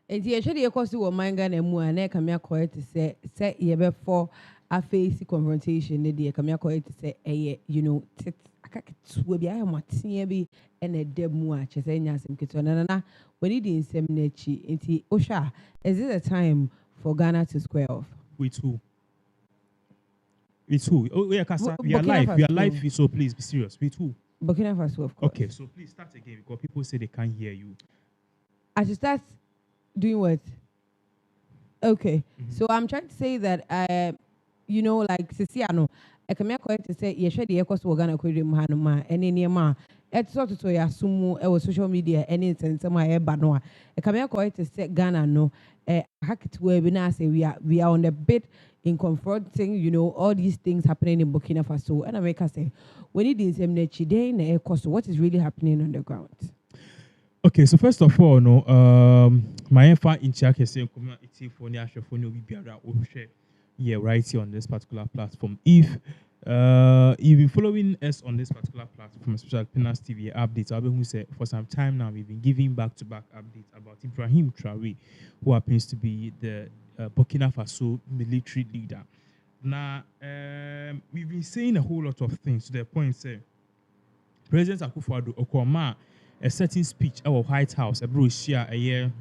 Enti ye hwede ye koso wo manga na mu a na ka me akoye te say ye be for a face confrontation ne de ka me akoye te say you know tit akaketu bi ayemotia bi na dem mu a che say nya asem ketu na when it in sem na chi enti ohwa is it a time for Ghana to square off with who? Oh yeah, Kasa, we are live, so please be serious. With who? Burkina Faso, of course. Okay, so please start again because people say they can't hear you. I should start doing what? Okay, so I'm trying to say that you know, like Sisiano, I come here to say you should the echoes Ghana Kuri Mahanuma, any near ma. It's sort of ya sumu social media any sense my banoa. I come here to say Ghana no hack it where we now say we are on the bit in confronting, you know, all these things happening in Burkina Faso. And America say, when it is what is really happening on the ground? Okay, so first of all, no, my info in check is saying community for yeah, right here on this particular platform. If you've been following us on this particular platform, especially pinaxtv updates, I've been say for some time now we've been giving back-to-back updates about Ibrahim Traoré, who happens to be the Burkina Faso military leader. Now, we've been saying a whole lot of things to the point say President Akuffo Okoma a certain speech at White House, a brochure a year,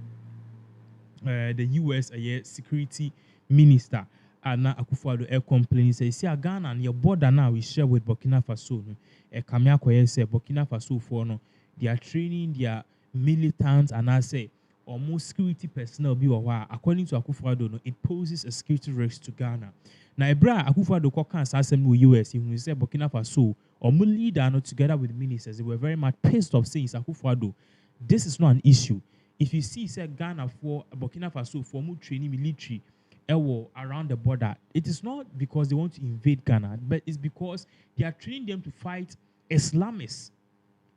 the US a year security minister. Now Akufo-Addo complaining say, see Ghana and your border now we share with Burkina Faso. A Kamia Koye say Burkina Faso for no, they are training their militants and I say almost security personnel be according to Akufo-Addo, no, it poses a security risk to Ghana. Now Ebra Akufo-Addo can say US, he will say Burkina Faso or leader no, together with ministers, they were very much pissed off saying Akufo-Addo, this is not an issue. If you see say Ghana for Burkina Faso for more training military around the border, it is not because they want to invade Ghana, but it's because they are training them to fight Islamists.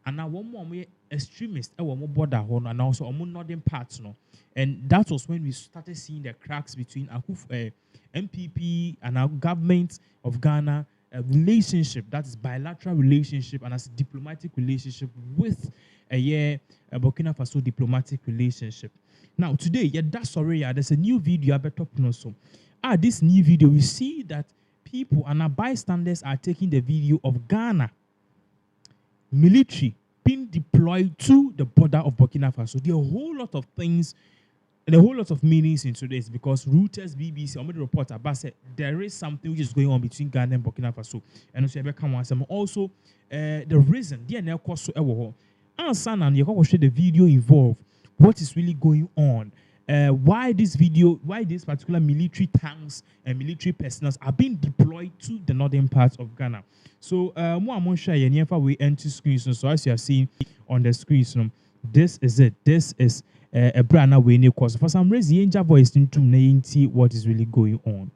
And now one more extremists more border and also on northern parts. No? And that was when we started seeing the cracks between MPP and our government of Ghana relationship, that is bilateral relationship and as a diplomatic relationship with a Burkina Faso diplomatic relationship. Now today, that's already there's a new video about talking also. This new video, we see that people and our bystanders are taking the video of Ghana military being deployed to the border of Burkina Faso. There are a whole lot of things and a whole lot of meanings into this because Reuters, BBC, or the reporter said there is something which is going on between Ghana and Burkina Faso. And also the reason DNA cost so ever. And you can the video involved. What is really going on? Why this particular military tanks and military personnel are being deployed to the northern parts of Ghana. So, more share we enter screens. So, as you are seeing on the screens, this is it. This is a brand new way. For some reason, the voice into what is really going on.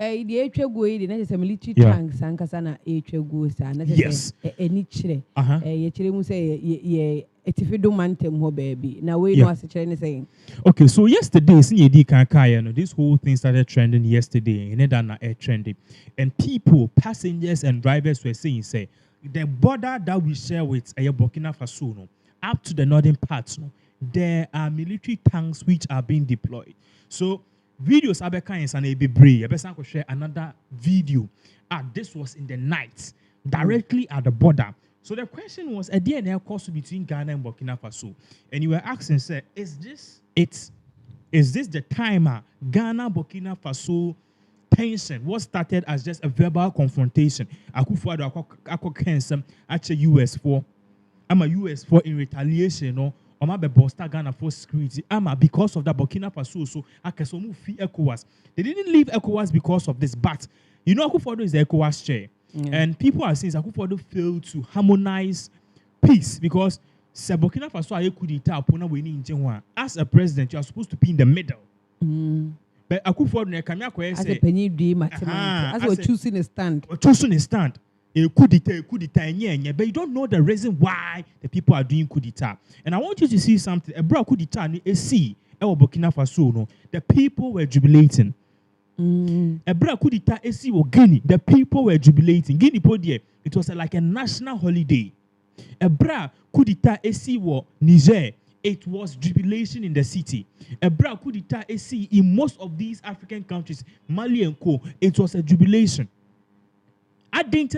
the HW, the next military Yeah. tanks, Sankasana, HW, Yes. any chile. Uh-huh. Chile say, ye, if you don't man them, baby. Now, we know as a Chinese saying. Okay, so yesterday, this whole thing started trending yesterday, and then air trending, and people, passengers and drivers were saying, say, the border that we share with Burkina Faso, no, up to the northern parts, no, there are military tanks which are being deployed. So videos Abeka and Ebebre, Abesan could share another video. This was in the night, directly at the border. So the question was a DNA course between Ghana and Burkina Faso. And you were asking, say, is this the timer Ghana Burkina Faso tension what started as just a verbal confrontation? Akufo-Addo akọ actually US for in retaliation no Oma be bosta Ghana for security because of the Burkina Faso so akesomu fi ECOWAS. They didn't leave ECOWAS because of this, but you know Akufo-Addo is the ECOWAS chair. And people are saying Akufo-Addo failed to harmonize peace because Burkina Faso as a president, you are supposed to be in the middle. But Akufo-Addo as a penny dream, as we're choosing a stand. Choosing a stand. Coup d'etat, but you don't know the reason why the people are doing coup d'etat. And I want you to see something. A coup d'etat, Burkina Faso, no, the people were jubilating. A coup d'etat, Guinea, the people were jubilating. Guinea, it was like a national holiday. A coup d'etat, Niger, it was jubilation in the city. A coup d'etat, in most of these African countries, Mali and Co., it was a jubilation. I didn't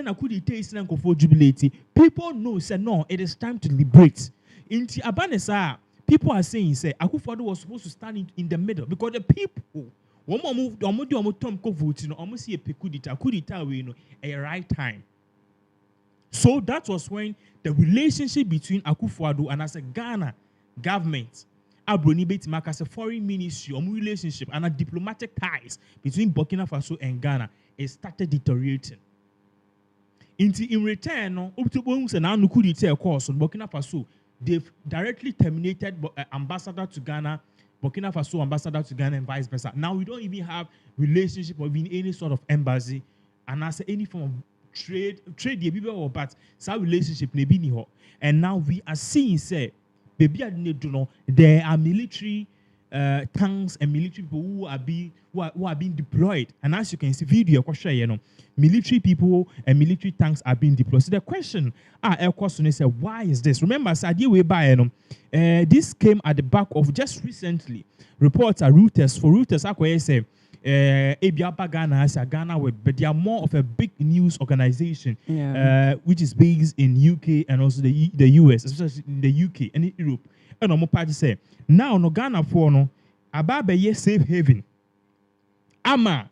for jubilate. People know, say no, it is time to liberate. In Abanesa, people are saying, say, Akufo-Addo was supposed to stand in the middle because the people, a right time. So that was when the relationship between Akufo-Addo and as a Ghana government, as a foreign ministry, relationship and a diplomatic ties between Burkina Faso and Ghana, it started deteriorating. In return, Burkina Faso, they've directly terminated ambassador to Ghana, Burkina Faso ambassador to Ghana, and vice versa. Now we don't even have relationship or even any sort of embassy, and as any form of trade but some relationship. And now we are seeing, say, there are military tanks and military people who are being deployed. And as you can see, video, military people and military tanks are being deployed. So the question, why is this? Remember, this came at the back of just recently reports are Reuters say Ghana but they are more of a big news organization, which is based in UK and also the US, especially in the UK and in Europe. And I'm party say now no Ghana for no ababe safe haven. Ama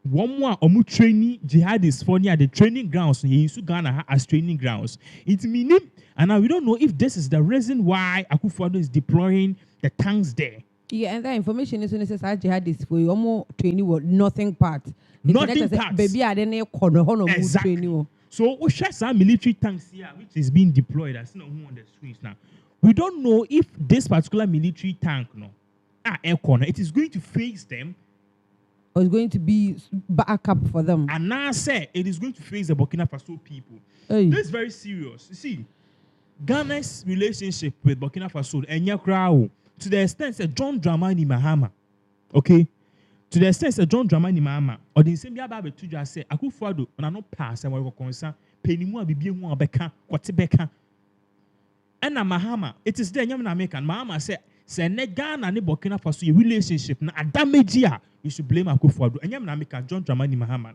one more training jihadists for near the training grounds in Ghana as training grounds. It meaning, and now we don't know if this is the reason why Akufo-Addo is deploying the tanks there. Yeah, and that information is necessary jihadists for you training with nothing part. Nothing part. Baby, I didn't corner exactly. So we share some military tanks here which is being deployed. I see on the screens now. We don't know if this particular military tank, air corner, it is going to face them. Or it's going to be backup for them. And now say it is going to face the Burkina Faso people. Hey. This is very serious. You see, Ghana's relationship with Burkina Faso and to the extent that John Dramani Mahama, okay? To the extent that John Dramani Mahama, or the same Yababe to just say, Akufo-Addo, and I not pass and we were concerned, Penimua Bibimu Beka, Kwatibeka. And Mahama, it is there, Yaman American. Mahama said, Sene Ghana and Burkina Faso, your relationship, na a damage here, you should blame Akufo-Addo. And Yaman American, John Dramani Mahama.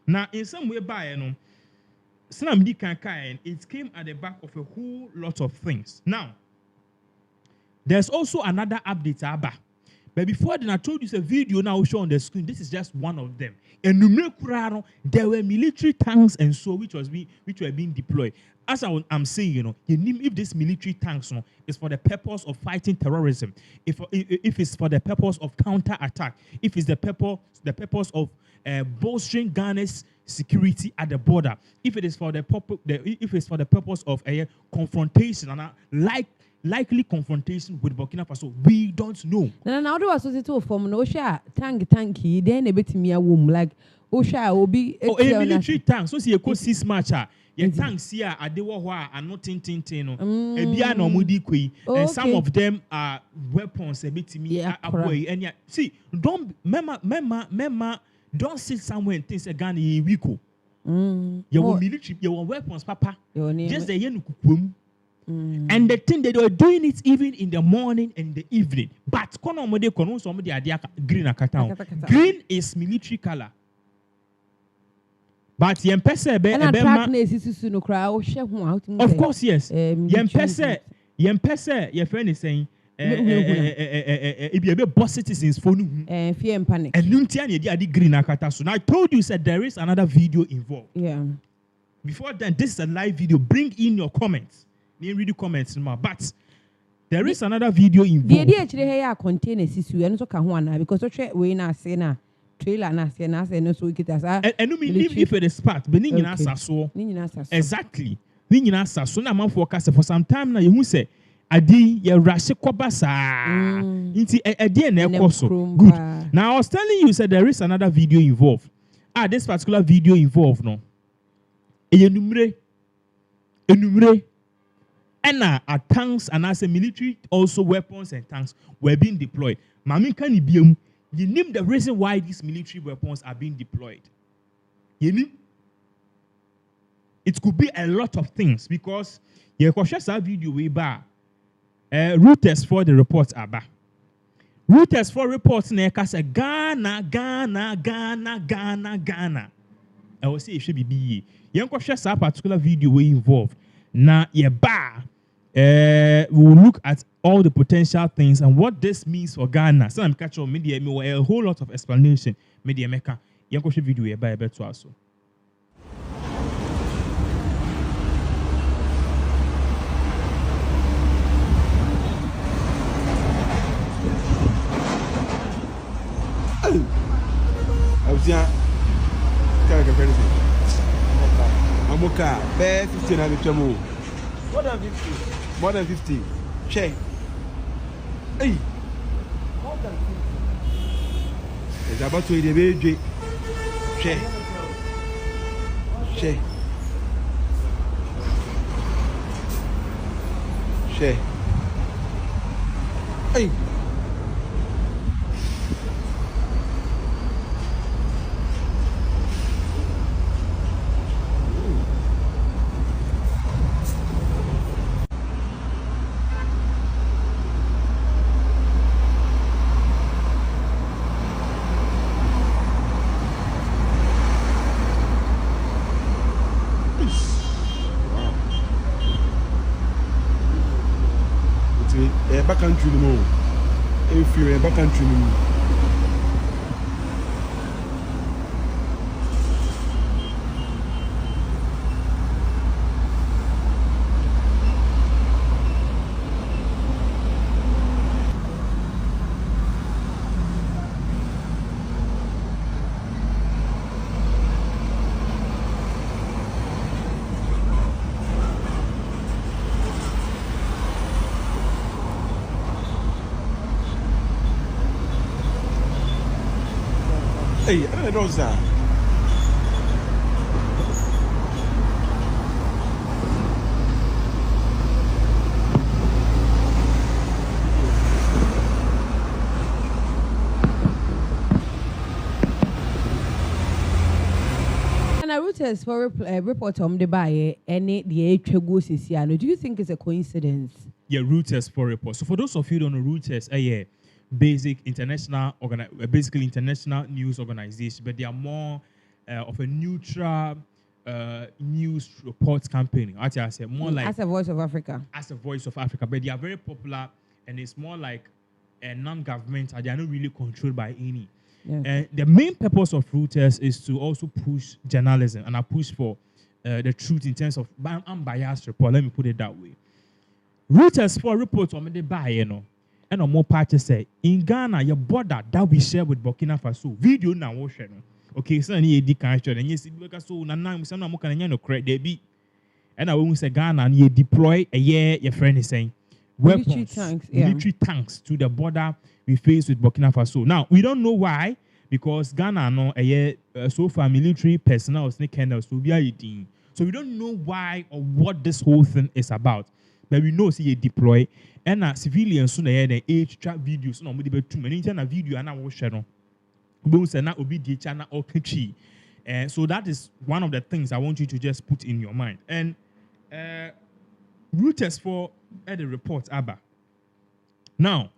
Now, in some way, it came at the back of a whole lot of things. Now, there's also another update, Abba. But before then, I told you it's a video now show on the screen. This is just one of them. And there were military tanks and so which were being deployed. As I'm saying, if this military tanks is for the purpose of fighting terrorism, if it's for the purpose of counter-attack, if it's the purpose of bolstering Ghana's security at the border, if it is for the purpose of a confrontation, and like likely confrontation with Burkina Faso? We don't know. Now do associate from no share tanky, then a bit me a womb like Osha will be a military tank. So see a co 6 matcher. Your tanks here are they were not tintin no. Ebia no mudi kwe. And some of them are weapons a bit to me away. And see, don't mema don't sit somewhere and think a gun in Wiko. Your military, your weapons, papa. Just the yen kukum. And the thing they were doing it even in the morning and the evening. But green akata. Green is military color. But yempese of course, yes. Yempese your friend is saying if you be boss citizens for fear and panic. And green akata. So now I told you said there is another video involved. Yeah. Before then, this is a live video. Bring in your comments. Read the comments, but there is another video involved. The idea actually here contain a sisu and so can because we na say na trailer na say no so we as and if it is part but exactly so na man forecast for some time now you say adi ya rush kwabasa inti adi na ekoso good. Now I was telling you said there is another video involved. This particular video involved no enumere and tanks and as a military, also weapons and tanks were being deployed. Mami can you name the reason why these military weapons are being deployed? You know? It could be a lot of things because you can share some video way back. Reuters for the reports are back. Reuters for reports say Ghana. I will say it should be. You can share some particular video way involved. Now, we will look at all the potential things and what this means for Ghana. So I'm catching media a whole lot of explanation. Media maker, you can share video by a better also. Amoka, bear 15 and the more than 50. More than 50. Check. Hey. More than 50. It's about to be check. Check. Check. Hey. Back country no more. If you're back country no more. Hey, I don't know that. And a Reuters for report on the buy any the Kwadwosheldon. Do you think it's a coincidence? Yeah, Reuters for report. So for those of you who don't know Reuters, basically international news organization, but they are more of a neutral news report campaign. Actually, I say more like as a Voice of Africa. As a Voice of Africa, but they are very popular, and it's more like a non-governmental. They are not really controlled by any. And the main purpose of Reuters is to also push journalism and I push for the truth in terms of unbiased report. Let me put it that way. Reuters for reports on the buy, and on more parties say in Ghana, your border that we share with Burkina Faso video now okay, so any education and yes, because so na some more can no credit they be, and I will say Ghana and you deploy a year. Your friend is saying weapons, military tanks to the border we face with Burkina Faso. Now, we don't know why, because Ghana no so far military personnel snake handles to be a team. So we don't know why or what this whole thing is about. But we know see deploy and civilians soon the age trap videos no be too many na video and I will share no. Both and obi di channel or kitchi. So that is one of the things I want you to just put in your mind. And Reuters for the report Abba. Now,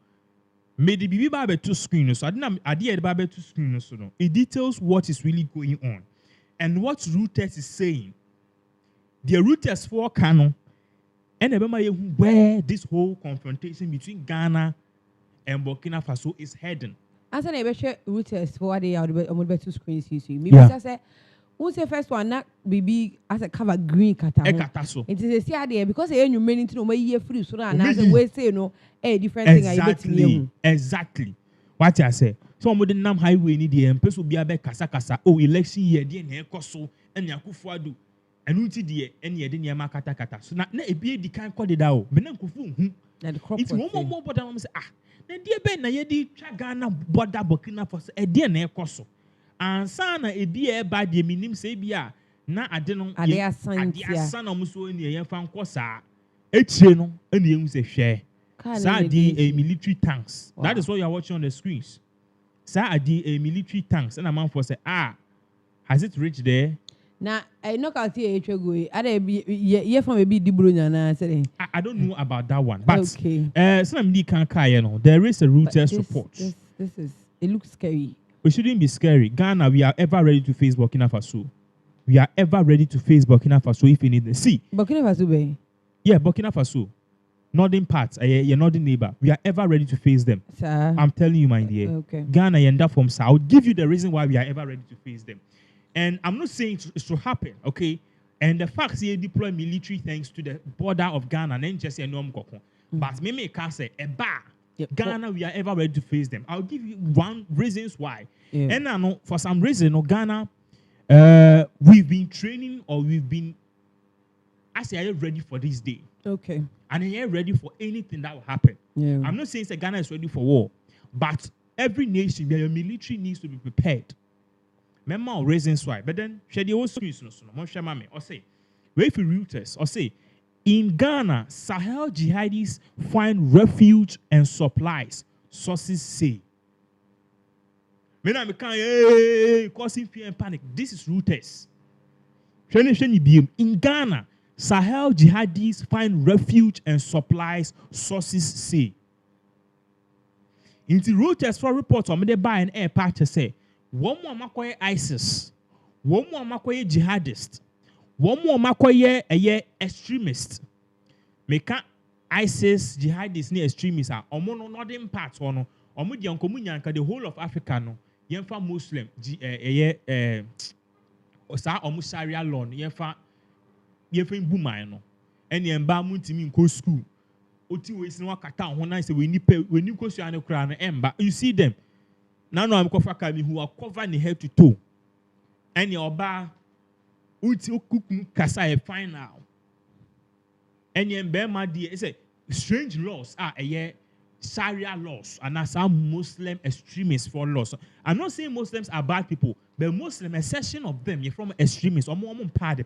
may the BB Bible to screen so I did Bible to screen so no. It details what is really going on and what Reuters is saying. The Reuters for canon and where this whole confrontation between Ghana and Burkina Faso is heading. As an ever Reuters for what they are about to screen see. Maybe I say who say first one not BB as a cover green kata. It is a see idea because you meaning to know where you free so and as a way say no a different thing. Exactly. What I say. So I'm within Nam Highway ni the MP will be a back kasa election year the koso and Akufo do. And we see any idea kata kata. So now a be the kind call it out. Benankufu. It's one more but I'm say then dear Ben na yedi Ghana border Burkina Faso e dear na ekoso ansa na e bia ba de minim se bia na ade no ade asan na muso ni e fa nkosa etire no ene ehun se hwe sa ade a military tanks. Wow. That is what you are watching on the screens. Sa ade a military tanks and a man for say has it reached there? Now I knock out here ye from a bit dibrunya na say I don't know about that one, but okay. Some can there is a Reuters report. This is it looks scary. We shouldn't be scary. Ghana, we are ever ready to face Burkina Faso. We are ever ready to face Burkina Faso if we need it. See, Burkina Faso bay. Yeah, Burkina Faso. Northern parts, your northern neighbor. We are ever ready to face them. Sir. I'm telling you, my dear. Okay. Ghana and that from South. I'll give you the reason why we are ever ready to face them. And I'm not saying it to happen, okay? And the fact they deploy military tanks to the border of Ghana and then just say no mkoko. But me can say Ghana, we are ever ready to face them. I'll give you one reasons why. Yeah. And I know for some reason, Ghana, we've been training or we've been. I say, are you ready for this day? Okay. And are you ready for anything that will happen? Yeah. I'm not saying that Ghana is ready for war, but every nation, their military needs to be prepared. Remember reasons why. But then, share the whole screens no or say, wait for Reuters or say, in Ghana, Sahel jihadis find refuge and supplies. Sources say. Causing fear and panic. This is Reuters. In Ghana, Sahel jihadis find refuge and supplies. Sources say. In the Reuters for reports on the buy an air patch say. One more makoye ISIS, one more makoye jihadist, one more makoye a extremist. Meka ISIS jihadist ni extremists are omono northern parts ono omo di anko munyanka the whole of Africa no yemfa Muslim osa omo Sharia law no yemfa buman no ene emba muntimi nko school oti we sin wakata ho na say we ni kosu ane kra no emba you see them. Now I'm covered who are covered the head to toe. And your bar uti kasa a final. And your bema dear is a strange laws are a Sharia laws and as some Muslim extremists for laws. I'm not saying Muslims are bad people, but Muslim a section of them you're from extremists or more part.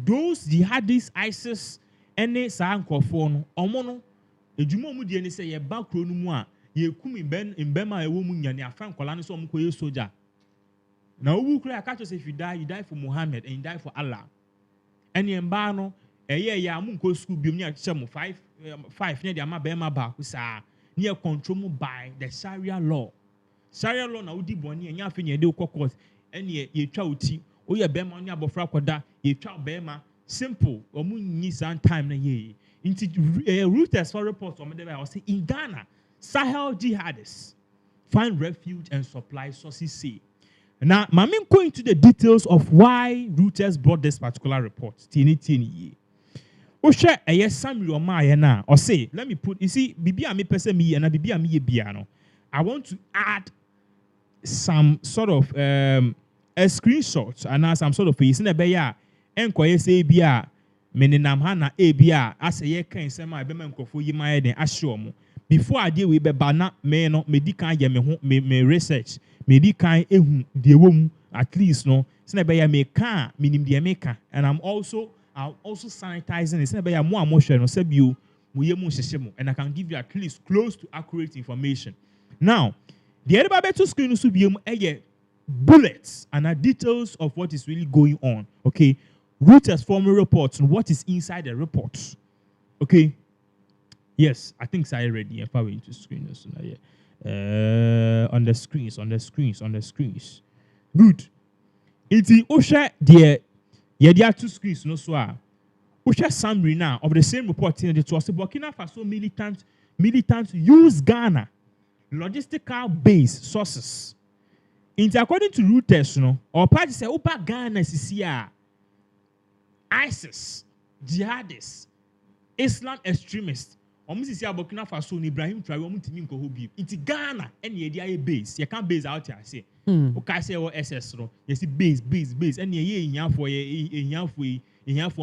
Those jihadis ISIS any sa nkofo or mono ejumo mu die ni say ye ba kro no mu a ye kum in bema ewo mu nya ne afan kwala no so omko ye soldier na owu kura aka chose if you die for Muhammad and you die for Allah and ye mba no eye ya mu nko school bi mu nya che mu 5 ne de ama bema ba ku sa ne control mu by the Sharia law na odi boni enya afi ne de court and ye twa oti o ye bema ne abofra koda ye twa bema simple omu nyi san time na ye into Reuters for reports on the I say in Ghana Sahel jihadists find refuge and supply sources say. Now, I'm going into the details of why Reuters brought this particular report. Tini. O share a yes Samuel Maya or say, let me put, you see, Bibi me person me and a Bibi me piano. I want to add some sort of a screenshot and some sort of face in a beya and say bia meninam ha na ebia ase ye kan sema ebe me nkofo yi ma ye den ahye mo before ade we be ba na me no me di kan ye me ho me research me di kan ehu de wom at least no se na be ya me kan minim de me kan and I'm also sanitizing it se na be ya mo hwe no se bio mo ye mo hyehye mo and I can give you at least close to accurate information. Now the other to screen so be bullets and details of what is really going on. Okay, Reuters formal reports on what is inside the reports. Okay, yes, I think I already. If I went to screen this, on the screens. Good. It's the Osha there. Yeah, there are two screens. No, so Osha summary now of the same report. In the Burkina Faso militants use Ghana logistical base sources. According to Reuters, or party say Opa Ghana is ISIS, jihadists, Islam extremists. Almost is Burkina Faso Ibrahim Traoré mutimi nko hobi. It's Ghana and ye dia base. You can't base out here say. Okay, say what SS no. You see base. And ye nyafo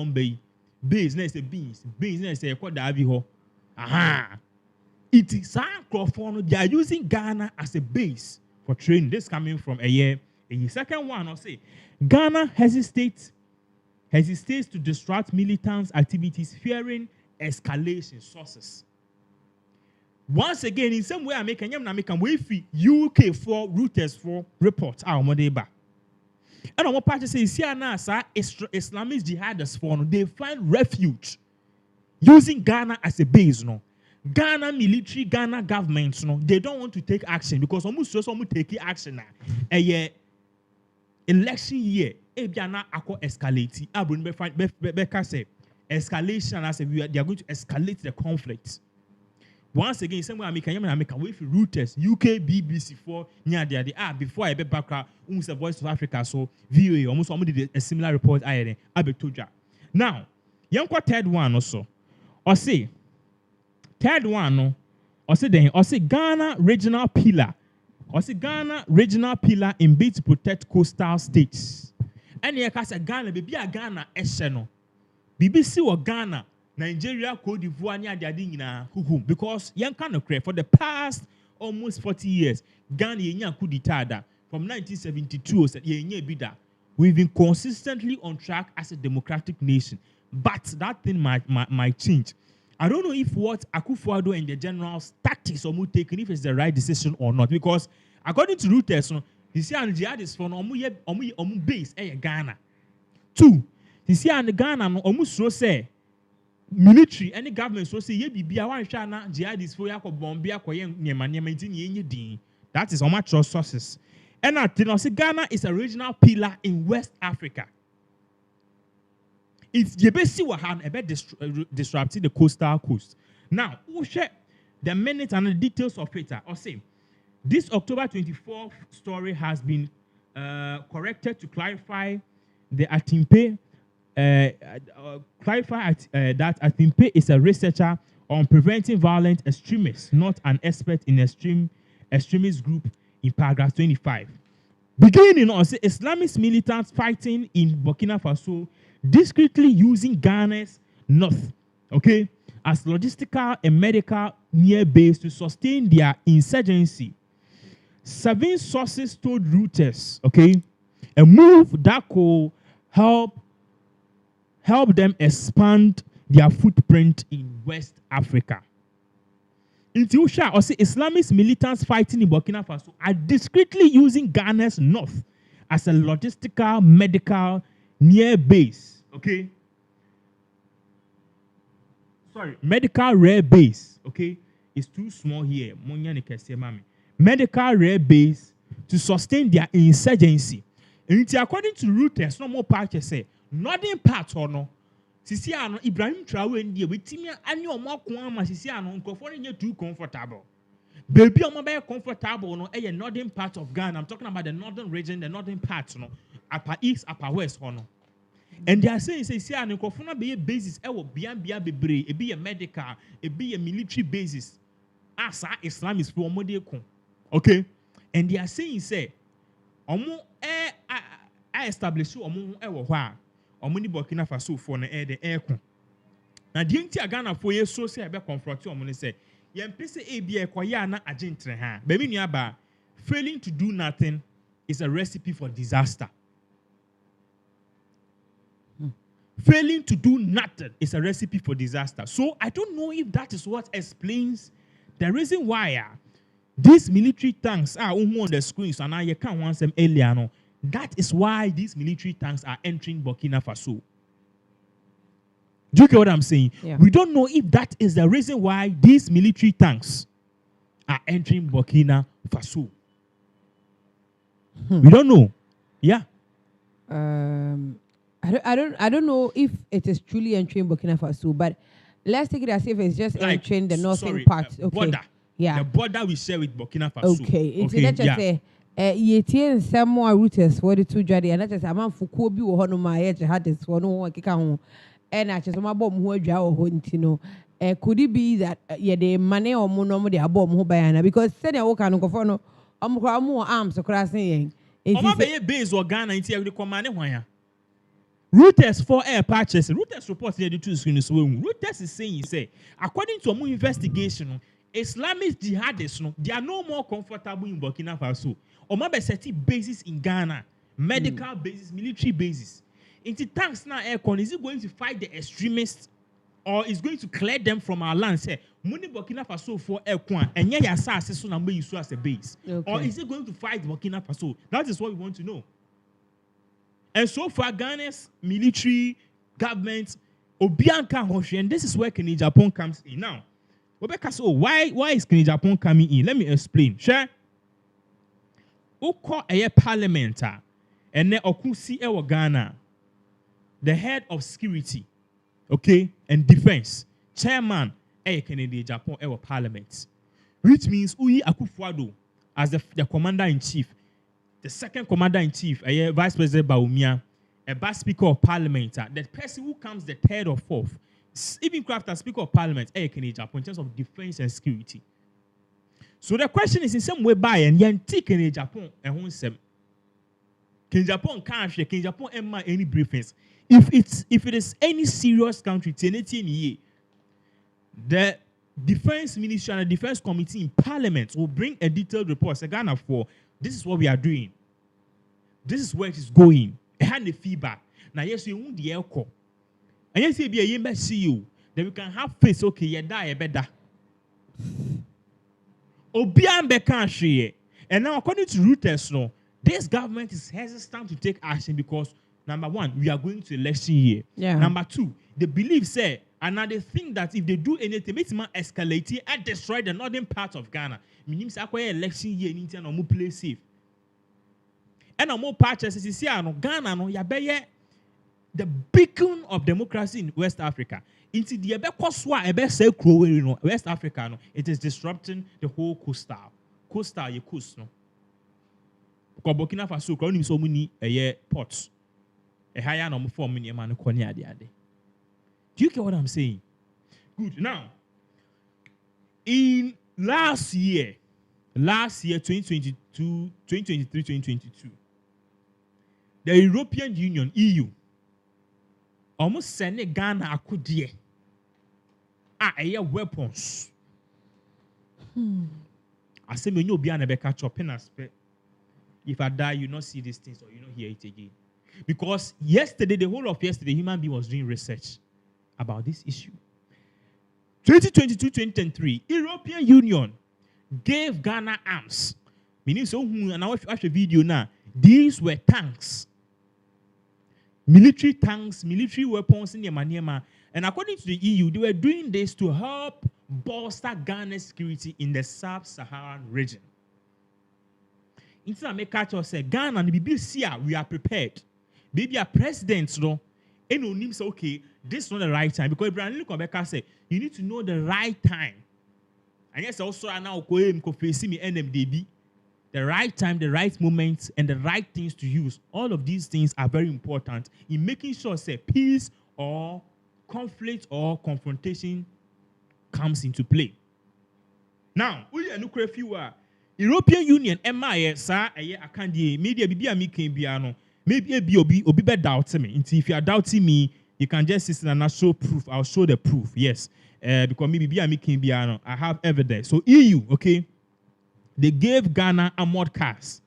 mbey. Base na say beans. Beans na say kwa da bi ho. Aha. It is Akromatv. They are using Ghana as a base for training. This coming from a year. And the second one, I'll say, Ghana hesitates to distract militants' activities, fearing escalation sources. Once again, in some way, I make a way for UK for Reuters for reports. And our party says, Islamist jihadists for they find refuge using Ghana as a base. Ghana military, Ghana government, they don't want to take action because almost take action now. Election year, Ebiana ako escalate. Abun Beka say escalation as they are going to escalate the conflict. Once again, somewhere I make a way for Reuters, UK, BBC for near there. Before I be back, almost a Voice of Africa, so VOA almost did a similar report. I Abetoja. Now, young third one also, or say. Third one, or say Ghana regional pillar. Or say Ghana regional pillar in bid to protect coastal states. And here say Ghana, baby a Ghana no. BBC or Ghana, Nigeria, Cote d'Ivoire, near the adina because young kind of for the past almost 40 years, Ghana yenya coup d'etat from 1972 said yenya bida. We've been consistently on track as a democratic nation, but that thing might change. I don't know if what Akuffo and the general's tactics are taken, if it's the right decision or not. Because according to Reuters, you see, and jihadists from omu base Ghana. 2, you see, and Ghana almost so say military any government so say ye bibia wan hwa na jihadists for yakọ bombia koye nyema nti nye din. That is how much sources. And I think Ghana is a regional pillar in West Africa. It's disrupting the coastal coast. Now, we'll share the minutes and the details of it. Or say, this October 24th story has been corrected to clarify the Atimpe. That Atimpe is a researcher on preventing violent extremists, not an expert in extremist group. In paragraph 25, beginning on say Islamist militants fighting in Burkina Faso, discreetly using Ghana's north, okay, as logistical and medical near base to sustain their insurgency. 7 sources told Reuters, okay, a move that could help them expand their footprint in West Africa. In Tiusha, or say Islamist militants fighting in Burkina Faso are discreetly using Ghana's north as a logistical medical near base. Okay. Sorry, medical rare base. Okay, it's too small here. Medical rare base to sustain their insurgency. And according to Reuters, no more part say northern part or no. Sisi ano Ibrahim Traoré ndiye wetimi ani omo akon ama sisi ano nkofo nye too comfortable. Baby omo be comfortable no e northern part of Ghana. I'm talking about the northern region, the northern part no. Upper east, upper west no. And they are saying sisi ano nkofo na be basis e wo bia bebre, e be medical, e be military basis. Asa Islam is for omo de kon. Okay? And they are saying say omo I establish omo e wo ho a omuni Burkina Faso for na air the aircon. Na the entire Ghana for ye so say be confront omuni say ye mpese ebia ekoya na agentre ha. Baby nuaba failing to do nothing is a recipe for disaster. Failing to do nothing is a recipe for disaster. So I don't know if that is what explains the reason why these military tanks are on the screens and I can't want them earlier. No. That is why these military tanks are entering Burkina Faso. Do you get what I'm saying? Yeah. We don't know if that is the reason why these military tanks are entering Burkina Faso. We don't know. Yeah. I don't know if it is truly entering Burkina Faso, but let's take it as if it's just Like, entering the northern sorry, part. Okay. Border. Yeah. The border we share with Burkina Faso. Okay. It's Okay, not just yeah. say yetien some more routers for the two jadi and that just amount for ko bi wo ho no ma ye had this for no one kika ho and I just ma bom ho adwa ho ntino could it be that yeah the money omo no mo de abom ho bayana because said ya wo kan ko for no omo kra omo arms kra sen yen Omo be base or Ghana inti every command hwan ya. Reuters for air patches. Reuters report here the two screens. Reuters is saying, say, according to a investigation, Islamist jihadists, they are no more comfortable in Burkina Faso. Omo be set bases in Ghana, medical bases, military bases. Into tanks now aircon, is it going to fight the extremists or is going to clear them from our land? Say, money Burkina Faso for aircon, and yeah, your SARS so number you as a base. Okay. Or is it going to fight Burkina Faso? That is what we want to know. And so far, Ghana's military government, Obianka Hoshi, and this is where Kenya Japan comes in. Now, so why is Kenya Japan coming in? Let me explain. Sure. Oko a parliament, and then Okusi ewa Ghana, the head of security, okay, and defense, chairman, Kenya Japan ewa parliament, which means Uyi Akufo as the commander in chief. The second commander-in-chief, Vice President Baumia, a Vice Speaker of Parliament, the person who comes the third or fourth, even after Speaker of Parliament, in terms of defense and security. So the question is in some way by and yanti Kenya Japan and who sem. Kenya Japan can't share Kenya Japan any briefings. If it is any serious country, the Defense Ministry and the Defense Committee in Parliament will bring a detailed report. Ghana for this is what we are doing. This is where it is going. And the feedback. Now, yes, you want the echo. And yes, you be a see you. Then we can have face. Okay, you die better. Obian Bekanshi. And now, according to Reuters, no, this government is hesitant to take action because number one, we are going to election year. Yeah. Number two, they believe say, and now they think that if they do anything, it might escalate and destroy the northern part of Ghana. Means acquire election year in India no play safe. And no more patches is here no Ghana no ya the beacon of democracy in West Africa. Into the West Africa no, it is disrupting the whole coastal. Coastal ye coast no. Because Burkina Faso crowd so many ports. A higher no 4 million man ko ni ade. Do you get what I'm saying? Good. Now, in last year, 2022, 2023, 2022, the European Union, EU, almost sent Ghana akudie. Weapons. I say, me no be an catch up if I die, you not see these things or you not hear it again. Because yesterday, the whole of yesterday, human being was doing research about this issue. 2022-2023, European Union gave Ghana arms. Meaning so, and I watch a video now. These were tanks, military weapons in Yamaniama. And according to the EU, they were doing this to help bolster Ghana's security in the sub-Saharan region. Instead of make catch say Ghana and the BBC, we are prepared. Maybe a president, no, and on him say, okay, this is not the right time because Ibrahim Likobeka said you need to know the right time. And yes, also now face me NMDB, the right time, the right moment, and the right things to use. All of these things are very important in making sure say peace or conflict or confrontation comes into play. Now, we are European Union, MIA, sir, I can't media BBA me can be ano. maybe obi be doubting me. If you are doubting me, you can just listen and I show proof. I'll show the proof. Yes. Because maybe I have evidence. So EU, okay, they gave Ghana armored cars.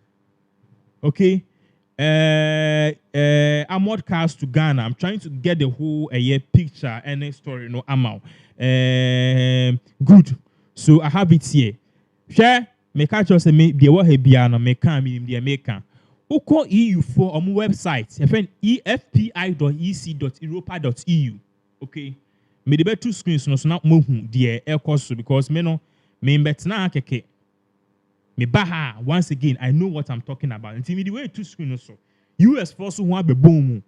Okay. Armored cars to Ghana. I'm trying to get the whole picture and a story, no amount. Good. So I have it here. Share. Make I just say me the what he be no make can me the American. Who call EU for on website? Your friend efpi.ec.europa.eu. Okay. Me the be two screens no so na mo hu the air course because me no me bet na keke. Me baha once again I know what I'm talking about. Until me the way two screens so US force who have be boom.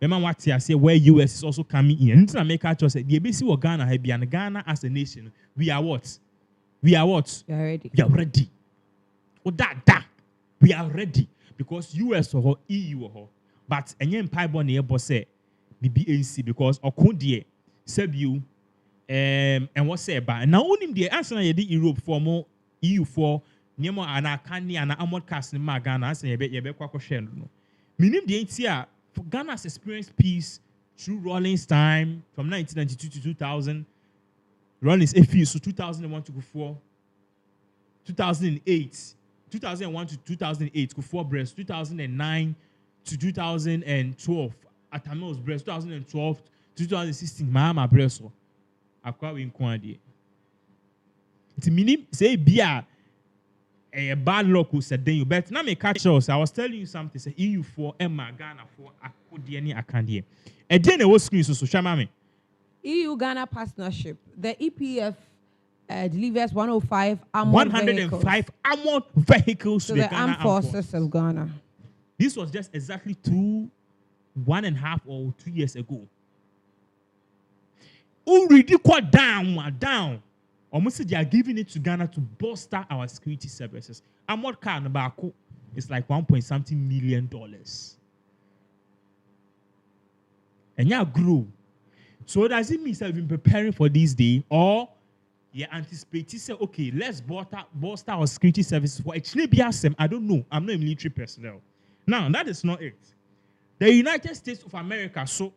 Remember what I say where US is also coming in. Until I make I just say the ABC or Ghana have be and Ghana as a nation. We are what? We are what? We are ready. We are ready. Oh, that. We are ready. Because US or EU or but any empire born here boss say BBAC because Okundie save you and what say but now only the answer na the Europe for more EU for Nemo and Akani and Armored Cast in Ghana and say you be Kwadwosheldon no. Meaning the NTR for Ghana's experienced peace through Rawlings time from 1992 to 2000. Rawlings FU so 2001 to 4 2008 2001 to 2008 Kufuor breast 2009 to 2012 Atamil's breast 2012 to 2016 Mahama breast akwa we nkwade it meaning say bia a bad luck will set you but now me catch us I was telling you something say EU for Emma Ghana for akodi ni akandie e dey na wo screen so shama me EU Ghana partnership the EPF delivers 105 armored vehicles to the armed forces of Ghana. This was just exactly 1.5 or 2 years ago. Already quite down. Almost they are giving it to Ghana to bolster our security services. Armored car Nabako is like $1.something million. And yeah, grew. So does it mean that we've been preparing for this day or you anticipate say okay, let's bolster our security services for actually I don't know. I'm not a military personnel. Now that is not it. The United States of America so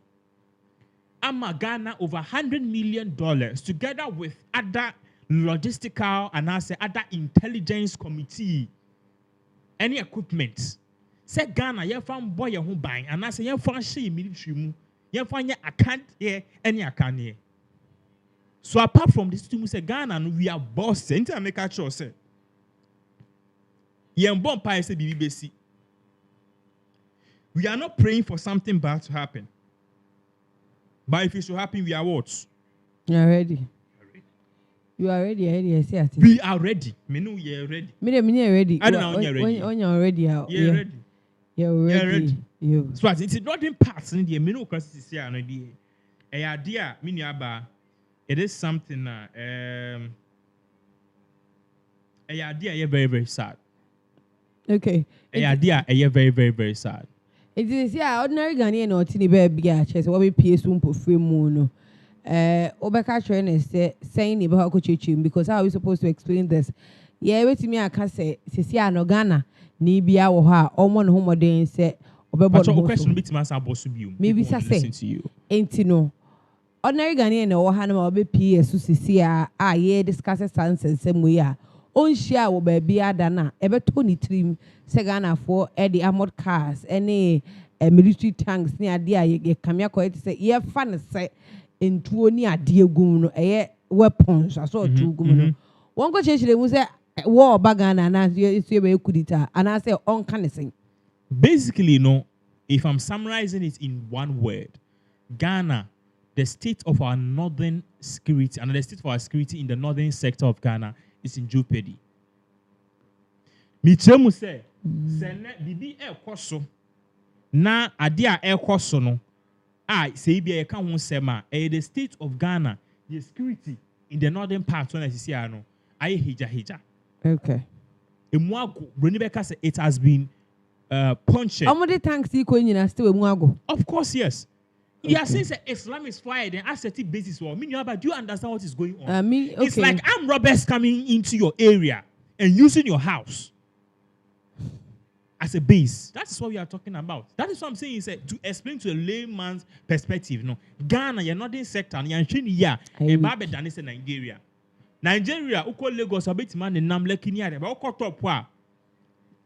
Ghana over $100 million together with other logistical and other intelligence committee any equipment. Say Ghana you found boy who buying and I say you found she military mu you find account here any account here. So apart from this, we say Ghana, we are boss. Until I make a choice, say, we are not praying for something bad to happen. But if it should happen, we are what? You are ready. You are ready. I see. We are ready. Me know we are ready. Me are ready. I don't know when you're ready. When you're ready, you're ready. You're ready. So it's not in parts in the me know because it's here no the. Idea me niaba. It is something idea very, very sad. Okay. Idea very, very, very sad. It is ordinary Ghanaian or tiny baby chess what we pay soon for free moon. Obeka train is saying about coaching because how are we supposed to explain this? Yeah, wait to me I can say no Ghana Nibia or her or one home day say question bit maybe listen to you. Ain't no. Ordinary Ghanaian or Hanama be PS Susia, ye discusses sense and same way. On share will be Adana, ever 23 Sagana for Eddie armored cars, any military tanks near dear ye come quite say, ye fun set in 20 dear goon, weapons, I saw 2 goon. One go change the was a war bagana and as you could it, and I say on canning. Basically, no, if I'm summarizing it in one word, Ghana. The state of our northern security and the state of our security in the northern sector of Ghana is in jeopardy. Michemu say, "Sene bibi ekoso na adia ekoso no. Say bi e kan ho sema. The state of Ghana, the security in the northern part when I see no, aye hija. Okay. Emuago, Bronibeka say it has been punctured. How many tanks you going in still emuago? Of course, yes. Okay. Yeah, since Islam is fired and assertive basis war, but do you understand what is going on? Okay. It's like armed robbers coming into your area and using your house. as a base. That is what we are talking about. That is what I'm saying. Is to explain to a layman's perspective. No, Ghana, you're not in sector. You're in here. And Babe Dan is Nigeria. Nigeria, uko Lagos, a bit man in Namleki near. But uko top wa.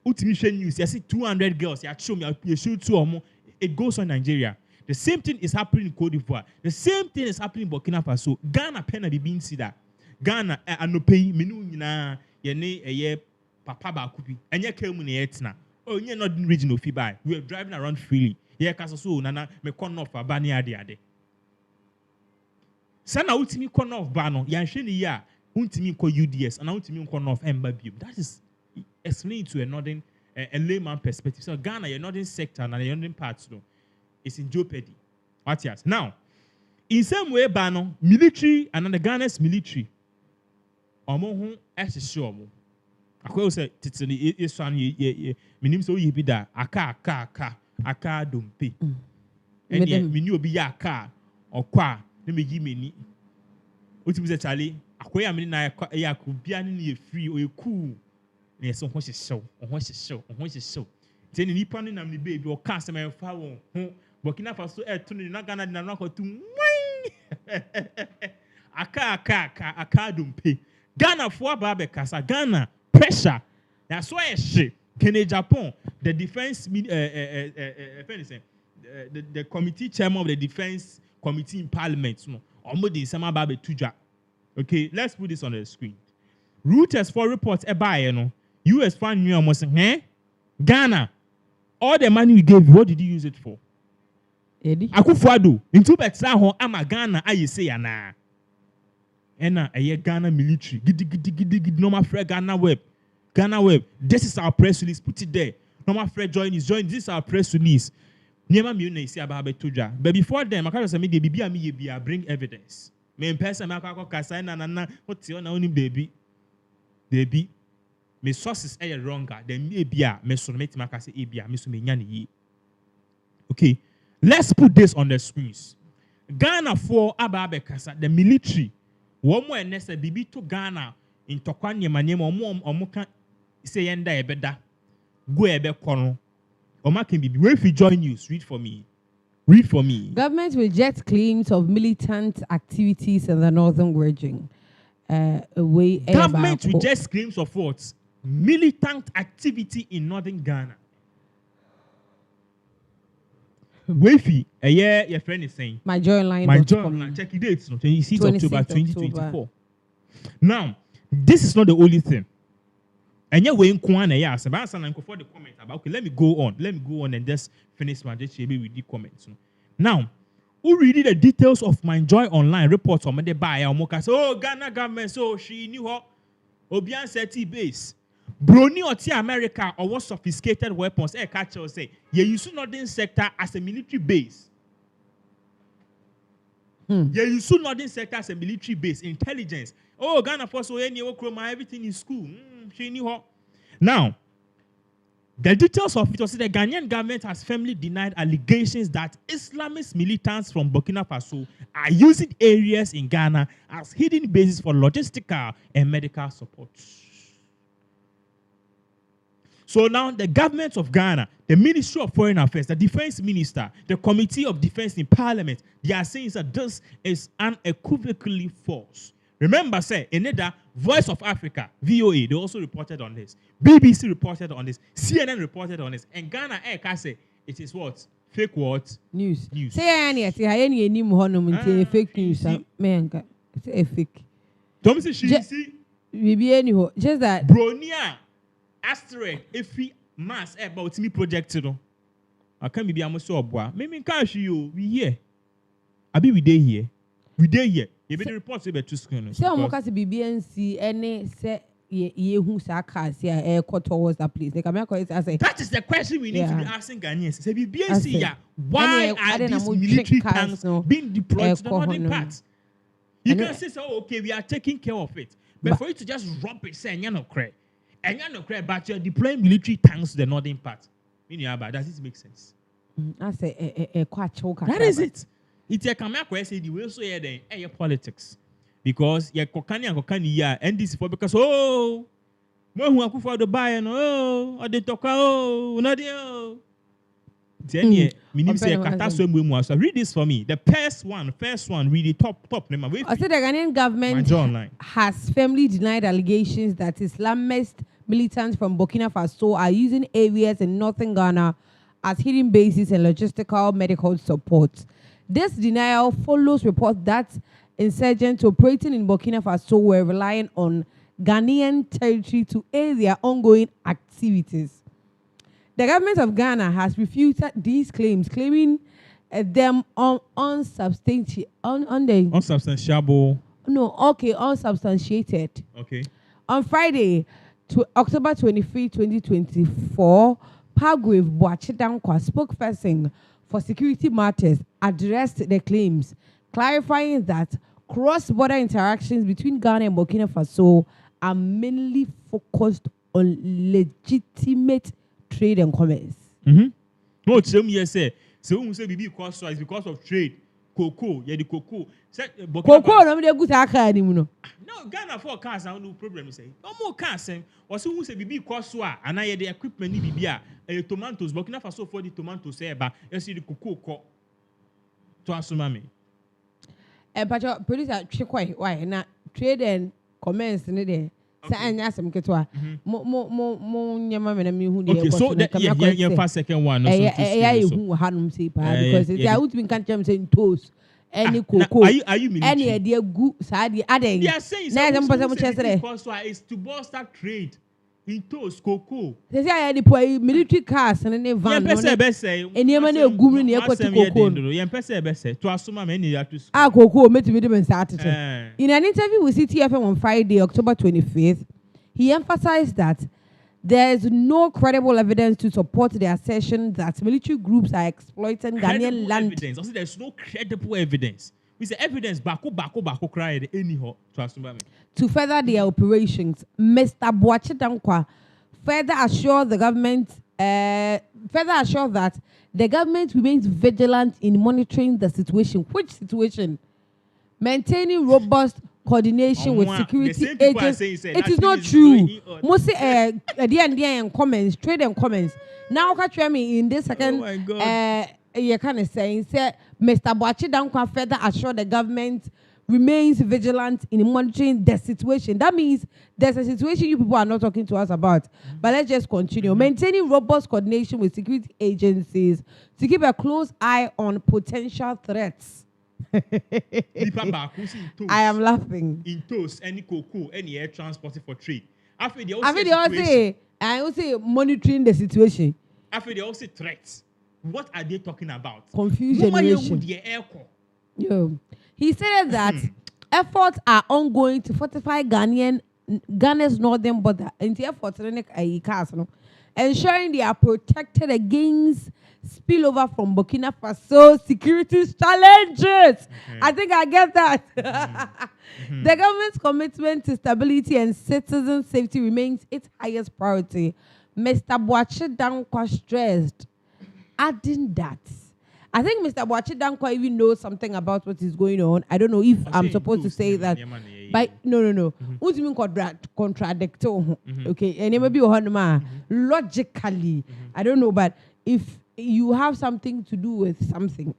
Ultimation news. You see 200 girls. You show me. You shoot 2 or more. It goes on Nigeria. The same thing is happening in Cote d'Ivoire. The same thing is happening in Burkina Faso. Ghana pena be being seen that. Ghana anope menu na ye papa ba kupi. Enye kemu ne etna. Oh, you're not in region of Fibai. We are driving around freely. Yeah, Kasaso, Nana, me corner of a bani ade. Sana ultimi corner of Bano, Yanshini ya, ultimi ko UDS, and ultimi corner of Embabium. That is explained to a layman perspective. So Ghana, you're not in sector and you're not in parts, no. It's in jeopardy. What yes? Now, in some way, Bano, military, and the Ghana's military, Omo as sure. Akwe say titini iswan ye minim so ye bi da aka dompe ene mini obi ya aka okwa na meji meni otimi say chale akwe ya meni na ya ko bia ne ye free o ye cool na so ho hyehyɛ tini nipa ne nam ne baby o ka asem fa won ho Burkina Faso to ne na Ghana na no akotu aka dompe Ghana for aba kasa Ghana pressure. That's why Kenya Japan, the defense the committee chairman of the defense committee in parliament, okay, let's put this on the screen. Reuters for reports US fan new almost Ghana, all the money we gave, what did you use it for? Akuffo into Betsaho ama Ghana aye say na. Ena Ghana military. Gidi normal friend Ghana web. This is our press release. Put it there. Normal friend join. This is our press release. Niema mi una isi about betuja. But before them, I can't say me de bibi ami ye bring evidence. Me in person me akwa kasa na what you na oni baby. Me sources are wronger. Then me bia me so me timaka say bia me so me nya ye. Okay. Let's put this on the screens. Ghana for ababe kasa the military. One more nessa bibi to Ghana in Tokwanya manema or can say yenda ebeda go ebe kono or can be where if you join news read for me. Government rejects claims of militant activities in the northern region. Government rejects claims of what? Militant activity in northern Ghana. Wavy, a year your friend is saying. My journal. Check the dates. 26 October 2024. Now, this is not the only thing. And you're waiting yes, about some for the comment about okay, let me go on and just finish my with the comments. Now, who read the details of my Joy Online reports on the buyer or so Ghana government so she knew her Obian Seti base. Brony or T America or what sophisticated weapons catch or say you use northern sector as a military base. You use northern sector as a military base, intelligence. Oh, Ghana for so any everything in school. She knew her. Now, the details of it was the Ghanaian government has firmly denied allegations that Islamist militants from Burkina Faso are using areas in Ghana as hidden bases for logistical and medical support. So now the government of Ghana, the Ministry of Foreign Affairs, the Defense Minister, the Committee of Defense in Parliament, they are saying that this is unequivocally false. Remember, say, another Voice of Africa, VOA, they also reported on this. BBC reported on this. CNN reported on this. And Ghana Air say it is what? Fake what? News. Say any fake news. Man, it's fake. Don't say she see. Just that. Bronia. Asteroid, if we mass about me project, I can't be almost so boy. Maybe cash you, we here. I be we day here. You better report to two screens. So, I'm going to be BNC, any say, ye who sakas here, air cut towards that place. That is the question we need to be asking Ghanaians. Say, BNC, why are these military tanks being deployed to the northern parts? You can say, oh, okay, we are taking care of it. But for you to just romp it, say, you're not crazy. And you're not crazy, but you're deploying military tanks to the northern part. Does this make sense? I say, that is it. It's a camera say the way so here politics. Because you're kokani and kokani and this for because Mo hu Akuffo do buy no o de tokwa o no de o. Then yeah, minim say kata so mu so read this for me. The first one, read the top name. I said the Ghanaian government has firmly denied allegations that Islamist militants from Burkina Faso are using areas in northern Ghana as hidden bases and logistical medical support. This denial follows reports that insurgents operating in Burkina Faso were relying on Ghanaian territory to aid their ongoing activities. The government of Ghana has refuted these claims, claiming them unsubstantiated. Unsubstantiated. Okay. On Friday, October 23, 2024, Palgrave Boachidankwa, spokesperson for security matters, addressed the claims, clarifying that cross-border interactions between Ghana and Burkina Faso are mainly focused on legitimate trade and commerce. No, say bibi because it's because of trade. Cocoa, yeah, the cocoa. Cocoa, no, they go to no. No, Ghana for cars, no problem. Say, no more cars. Or so who say bibi because and I the equipment ni bibia. Tomatoes, Burkina Faso for the tomatoes. But you see the cocoa. To assume and but producer why na trade and commerce in there. Okay, so the first second one because they are been can't saying toast any cocoa are you any idea good side adding they are saying it's to bolster trade in toast cocoa they say the military cars and then van any man a guru near cocoa to assume many cocoa met with them started in an interview with CTFM on Friday, October 25th. He emphasized that there is no credible evidence to support the assertion that military groups are exploiting Ghanaian land. Also, there's no credible evidence. We say evidence bako cried anyhow to further their operations. Mr. Boachidankwa further assured that the government remains vigilant in monitoring the situation. Which situation? Maintaining robust coordination with security agents. It is not true. Most comments, trade and comments. Now, catch me in this second. You kind of saying, Mr. Boachidankwa further assured the government remains vigilant in monitoring the situation. That means there's a situation you people are not talking to us about. But let's just continue. Maintaining robust coordination with security agencies to keep a close eye on potential threats. I am laughing. In toast, any cocoa, any air transport for trade. After they also say monitoring the situation. After they also threats. What are they talking about? Confusion. He said that efforts are ongoing to fortify Ghana's northern border. And the efforts ensuring they are protected against spillover from Burkina Faso security challenges. I think I get that. The government's commitment to stability and citizen safety remains its highest priority. Mr. Boachidankwa stressed, adding that I think Mr. Boachidankwa even knows something about what is going on. I don't know if I'm supposed to say that. But no. What do you mean contradict? Okay, and maybe logically, I don't know, but if you have something to do with something,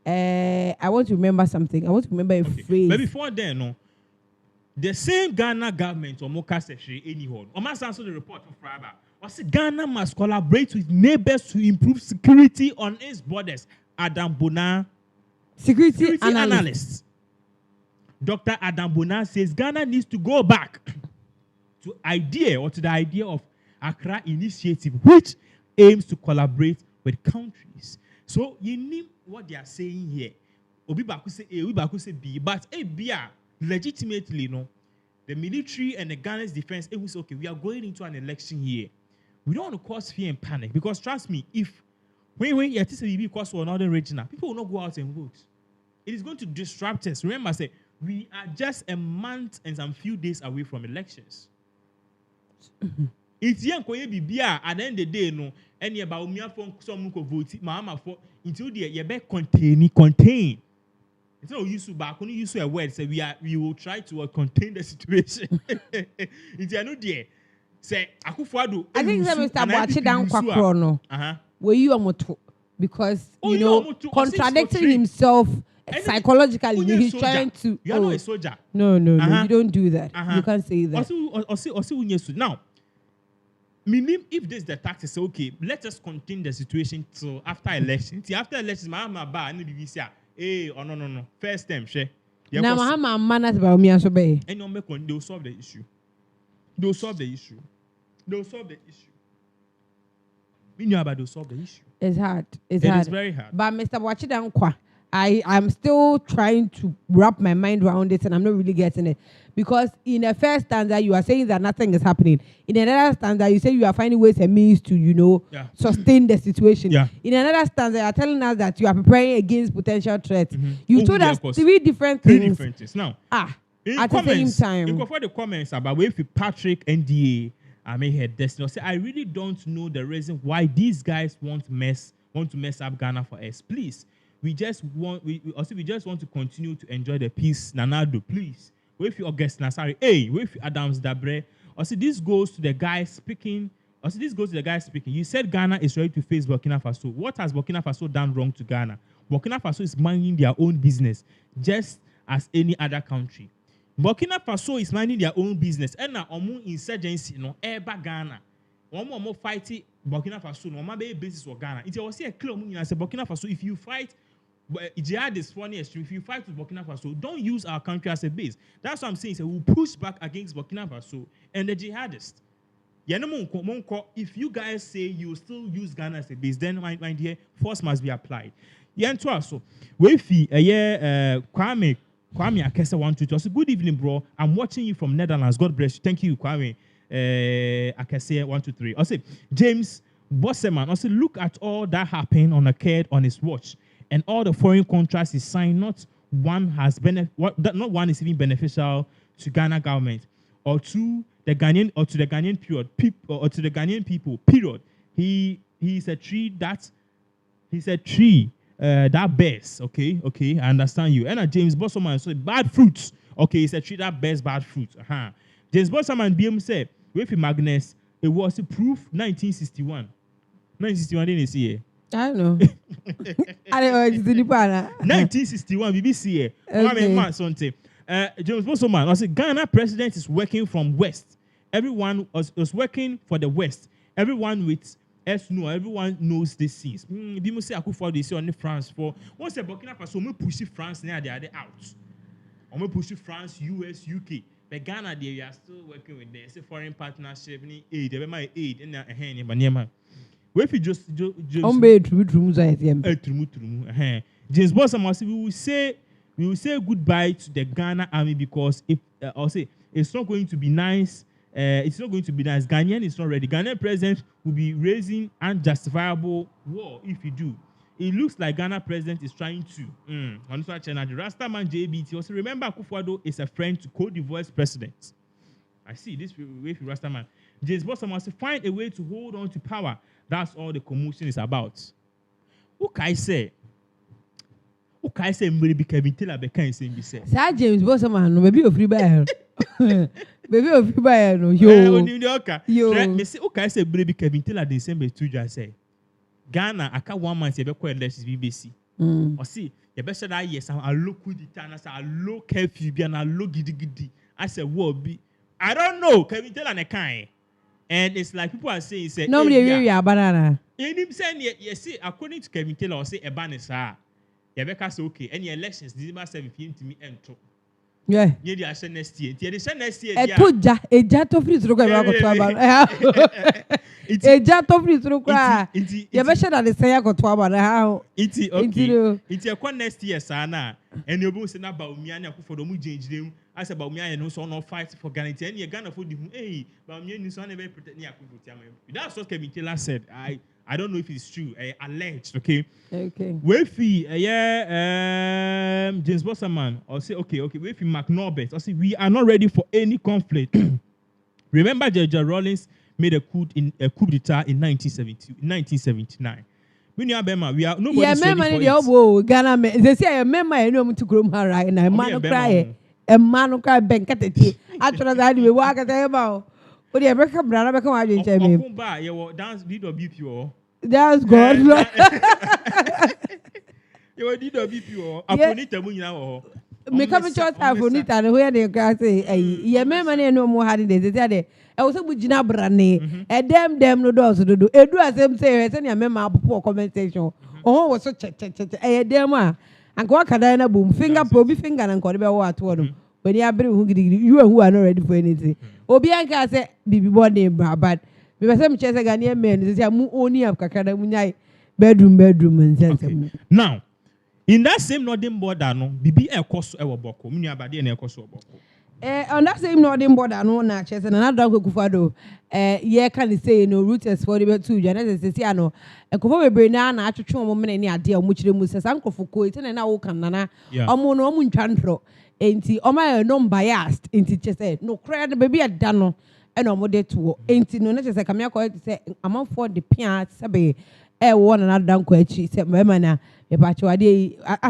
I want to remember something. I want to remember a phrase. But before then, no, the same Ghana government or Moka Session anyhow. Almost answer the report of Friday. Ghana must collaborate with neighbors to improve security on its borders. Adam Bona, security analyst. Dr. Adam Bona says Ghana needs to go back to the idea of Accra Initiative, which aims to collaborate with countries. So you need what they are saying here. Obi baku say A, Obi baku say B, but A, B are legitimately, no. The military and the Ghana's defense, it was okay. We are going into an election year. We don't want to cause fear and panic because trust me, if when you say because we're not regional, people will not go out and vote. It is going to disrupt us. Remember, I say we are just a month and some few days away from elections. It's young at the end of the day, no, any about me for some vote, mama for until the contain. It's not use back. Only use a word. Say we will try to contain the situation. It's no there. Say Akuffo. I think that Mr. Boachidan Kwakrono. Were you a moto? Because you know, contradicting himself psychologically, he's trying to. You are not a soldier. No, you don't do that. You can't say that. Also, now, meaning if this is the tactic, say okay, let us contain the situation till after election. Till after election, my bar and the say, hey, oh no. First time, share. Now, my manners about me as obey. And no, they'll solve the issue. They'll solve the issue. We know about they'll solve the issue. It's hard. It is very hard. But Mr. Boachidan Kwa, I'm still trying to wrap my mind around it, and I'm not really getting it. Because in the first stanza, you are saying that nothing is happening. In another stanza, you say you are finding ways and means to, sustain the situation. Yeah. In another stanza, you are telling us that you are preparing against potential threats. Mm-hmm. You told us three different things. Three different things. Now, at the same time. You go for the comments about if Patrick NDA, I may hear this. Say, I really don't know the reason why these guys want to mess up Ghana for us. Please. We just want to continue to enjoy the peace. Nanado, please. With your August Nasari, with Adams Dabre. Also, this goes to the guy speaking. You said Ghana is ready to face Burkina Faso. What has Burkina Faso done wrong to Ghana? Burkina Faso is minding their own business, just as any other country. Burkina Faso is minding their own business. And now, insurgency, eba Ghana. One fighting Burkina Faso, no be basis for Ghana. It was a clear meaning as a Burkina Faso. If you fight jihadists funny extreme, if you fight with Burkina Faso, don't use our country as a base. That's what I'm saying. So we'll push back against Burkina Faso and the jihadists. If you guys say you still use Ghana as a base, then my dear, force must be applied. So Kwame Akese 122. So good evening, bro. I'm watching you from Netherlands. God bless you. Thank you, Kwame. Akese 123. I say James Bosseman. I say look at all that happened occurred on his watch, and all the foreign contracts he signed. Not one is even beneficial to Ghana government or to the Ghanaian people. Period. He is a tree that bears. Okay, I understand you. And James Bosseman so bad fruits. Okay, it's a tree that bears bad fruits. James Bosseman BM said, with Magnus, it was a proof 1961. 1961 didn't see it. I don't know. I don't know. It's the 1961 BBC. Okay. James Bosseman, I said Ghana president is working from West. Everyone was working for the West. Everyone knows this scenes. People say Akuffo they say only France for once the Burkina Faso we push France now they are out. We push France, US, UK. But Ghana they are still working with them. It's a foreign partnership, aid, aid in the if you just James Bosseman, we will say goodbye to the Ghana army because I'll say it's not going to be nice. Ghanaian is not ready. Ghanaian president will be raising unjustifiable war if you do. It looks like Ghana president is trying to. On the channel, the Rastaman JBT also remember Akufo-Addo is a friend to Cote d'Ivoire's president. I see this way for Rastaman. James Bosseman must find a way to hold on to power. That's all the commotion is about. Who can I say? Maybe Kevin Taylor can say me say. Sir James Bosseman, maybe a free buyer. Baby of you buy no yo. Me say okay say baby Kevin Taylor dey same be two just say. Ghana aka 1 month you be call elections BBC. Or see you be say that yes I look with the time I look curfew bi na look gidi. I say what be I don't know Kevin Taylor na kind. And it's like people are saying say no me banana. Him say you see according to Kevin Taylor say e ban is you be say okay any elections December 17th to me ento. Yeah. You dey share next year. You dey share next year. Eja to free through kwa go to aba. Eja to free through kwa. You be share that say go to aba how. Iti okay. Iti ekwa next year sana. And you be say na ba Umia na Akufo-Addo mu jinjire. I say ba Umia no so no fight for Ghana. And you Ghana for the hey ba Umia ni so na be protect ni Akufo-Addo. That's what Kevin Taylor said. I don't know if it's true. Alleged, okay? Okay. Wefi, James Bosseman, I'll say, okay. Wefi McNorbert, I'll say, we are not ready for any conflict. Remember, Georgia Rawlings made a coup d'etat in 1979. We are Bema. We are nobody. Yeah, remember the old Ghana men. They say, remember, I know to grow her right now. Man, cry. A man cry, bank at the after that, we walk at the about. But the American brother become I didn't tell me. Dance did or BPO. That's God. You did or BPO. I put it now. Me come to church for it and where they can say, yeah, remember, no more had it. They said, I was a Bujina Brane, a damn no doors to do. A do as them say, I send your member poor commentation. Oh, was so a damn and go Cadena boom, finger, proby finger, and Cordoba water. When you are you who are not ready for anything. Obianca said, Bibi one day, but we were some chess again, men, is a moo only of Kakada bedroom, and now. In that same northern border, no, Bibi a cost ever boko. Mini abadi and a cost boko. On that same northern border, no, na chess and another Kufado. Yeah, can say no routers for the two. Janet says, I know. A Kufa Brenana, I to show woman any idea which the Musa Uncle for Coit and now can Nana. Omono Munchantro. Ain't he? My non biased. Ain't he? Just said, no, credit baby at Dano and omode to. Ain't he? No, not just a camera to say, I'm on for the piano, Sabe. One another down quechi, said my manner. I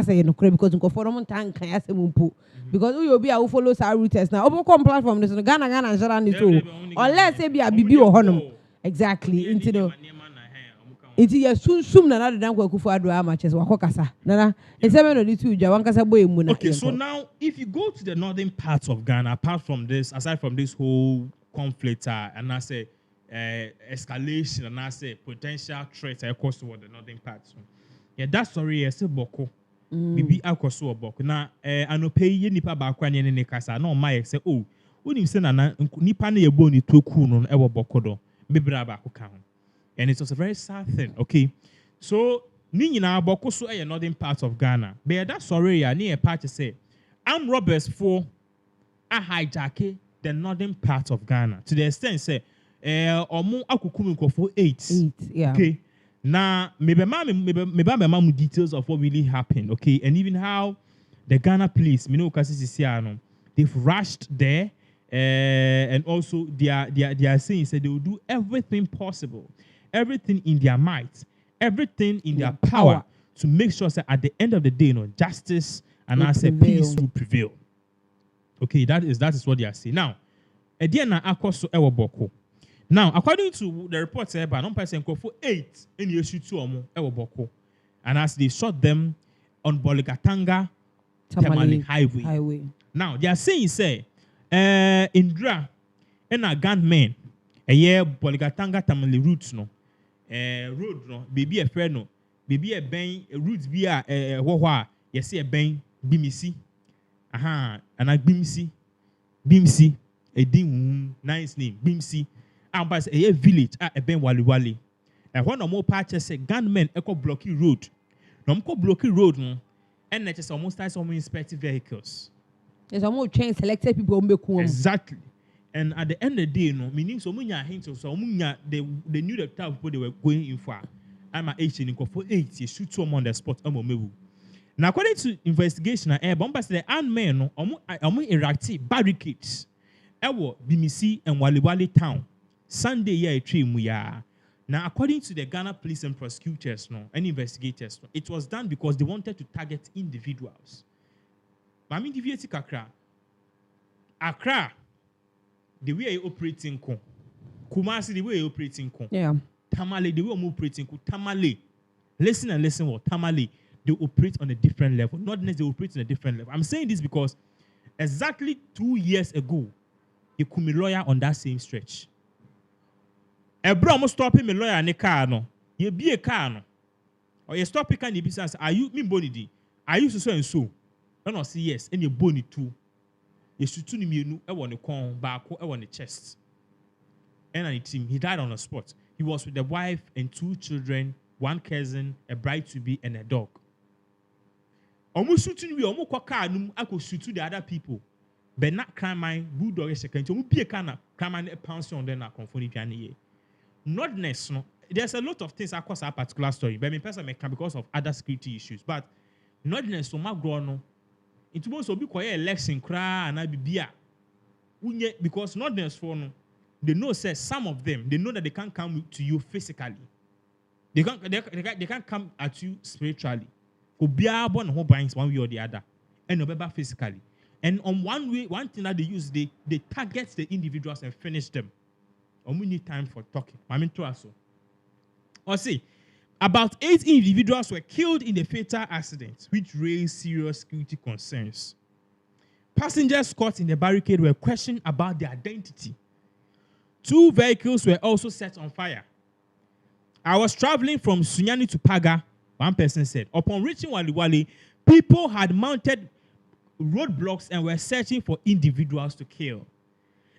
say no because you go for a time can I say mumpu because we will be able to follow our routers now. Open platform this Ghana and Jarani too. Unless they be a BB or honor. Exactly. Into your soon another than Kufadu amateurs or Kokasa. Nana, and 7 or 2 Jawankasa boy moon. Okay, so now if you go to the northern parts of Ghana, apart from this, aside from this whole conflict, and I say escalation, and I say potential threat across toward the northern parts. Yeah, that's sorry, yes, boko. Bibi akoso boko. Na anope ye nipa ba kwa ne ne kasa na o ma say oh, woni se na nipa na ye bo ni toku no e wo boko do. Bibra ba ko ka ho. And it was a very sad thing, okay? So, ni nyina boko so e northern part of Ghana. But that sorry ya ni e part say armed robbers for a hijack the northern part of Ghana to the extent say omo akukum nkofo 8. Yeah. Okay. Now, maybe details of what really happened, okay, and even how the Ghana police, they've rushed there, and also they are saying that they will do everything possible, everything in their might, everything in their power to make sure that at the end of the day, justice and I say peace will prevail. Okay, that is what they are saying. Now, Ediana Akoso Ewaboko. Now, according to the report, by non person for 8 in the issue 2 Ewaboko, and as they shot them on Boligatanga Tamale Highway. Now, they are saying, Indra and a gunman, a year Boligatanga Tamale routes, no, road, no, baby a friend, no, baby a bang, routes via a wawa, yes, a bang, bimisi, and I bimsi, a dim, nice name, bimsi. And by a village at a ben wali. And one or more patches say gunmen echo blocky road. No blocky road, no, and that is almost like some inspected vehicles. There's almost train selected people exactly. And at the end of the day, no, meaning so many hints of so they knew the type of people they were going in for. I'm at 18 for 8, you shoot someone on the spot. Now, according to investigation, bombas the armed men erected barricades. Ewo Bimisi and Waliwali town. Sunday year tree muya. Now, according to the Ghana police and prosecutors, and investigators, it was done because they wanted to target individuals. Mami deviate Accra, the way you operating ko. Kumasi, the way you operating ko. Yeah. Tamale, the way you operating ko. Tamale, listen. What Tamale, they operate on a different level. Not necessarily they operate on a different level. I'm saying this because exactly 2 years ago, you could be lawyer on that same stretch. A bro almost stopping me lawyer in a car, no. You be a car, no. Or you stop picking the business. Are you me bony? Are you so and so? I don't see yes, and you bony too. You should tune me. I want to come back. I want the chest. And on team, he died on the spot. He was with the wife and 2 children, 1 cousin, a bride to be, and a dog. Almost shooting we almost car. I could shoot to the other people. But not crime mine, bulldog is second. You be a kind of crime mine pension then I confirm it. Notness, no. There's a lot of things across our particular story, but I person can because of other security issues. But notness, so my grown, it was be quiet election cry and I be beer. Because notness for no, they know says some of them they know that they can't come to you physically. They can't come at you spiritually. Go be born whole binds one way or the other, and no physically. And on one thing that they use, they target the individuals and finish them. And we need time for talking. I mean, to us. Or see, about 8 individuals were killed in the fatal accident, which raised serious security concerns. Passengers caught in the barricade were questioned about their identity. 2 vehicles were also set on fire. I was traveling from Sunyani to Paga, one person said. Upon reaching Waliwali, people had mounted roadblocks and were searching for individuals to kill.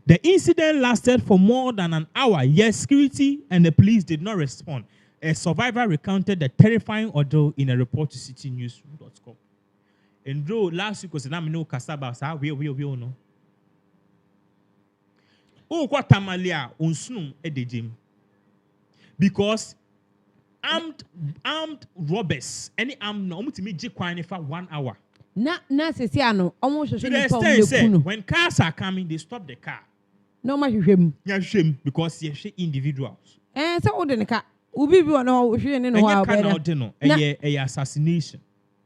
The incident lasted for more than an hour, yet security and the police did not respond. A survivor recounted the terrifying ordeal in a report to citynews.com. And though last week was an amino kasaba, we no. Oh, what tamalia unsnum edejim. Because armed robbers, any armed no to me for 1 hour. Na sesiano almost when cars are coming, they stop the car. No much shame. Yeah, shame because you're individuals. And so the car ubi no assassination.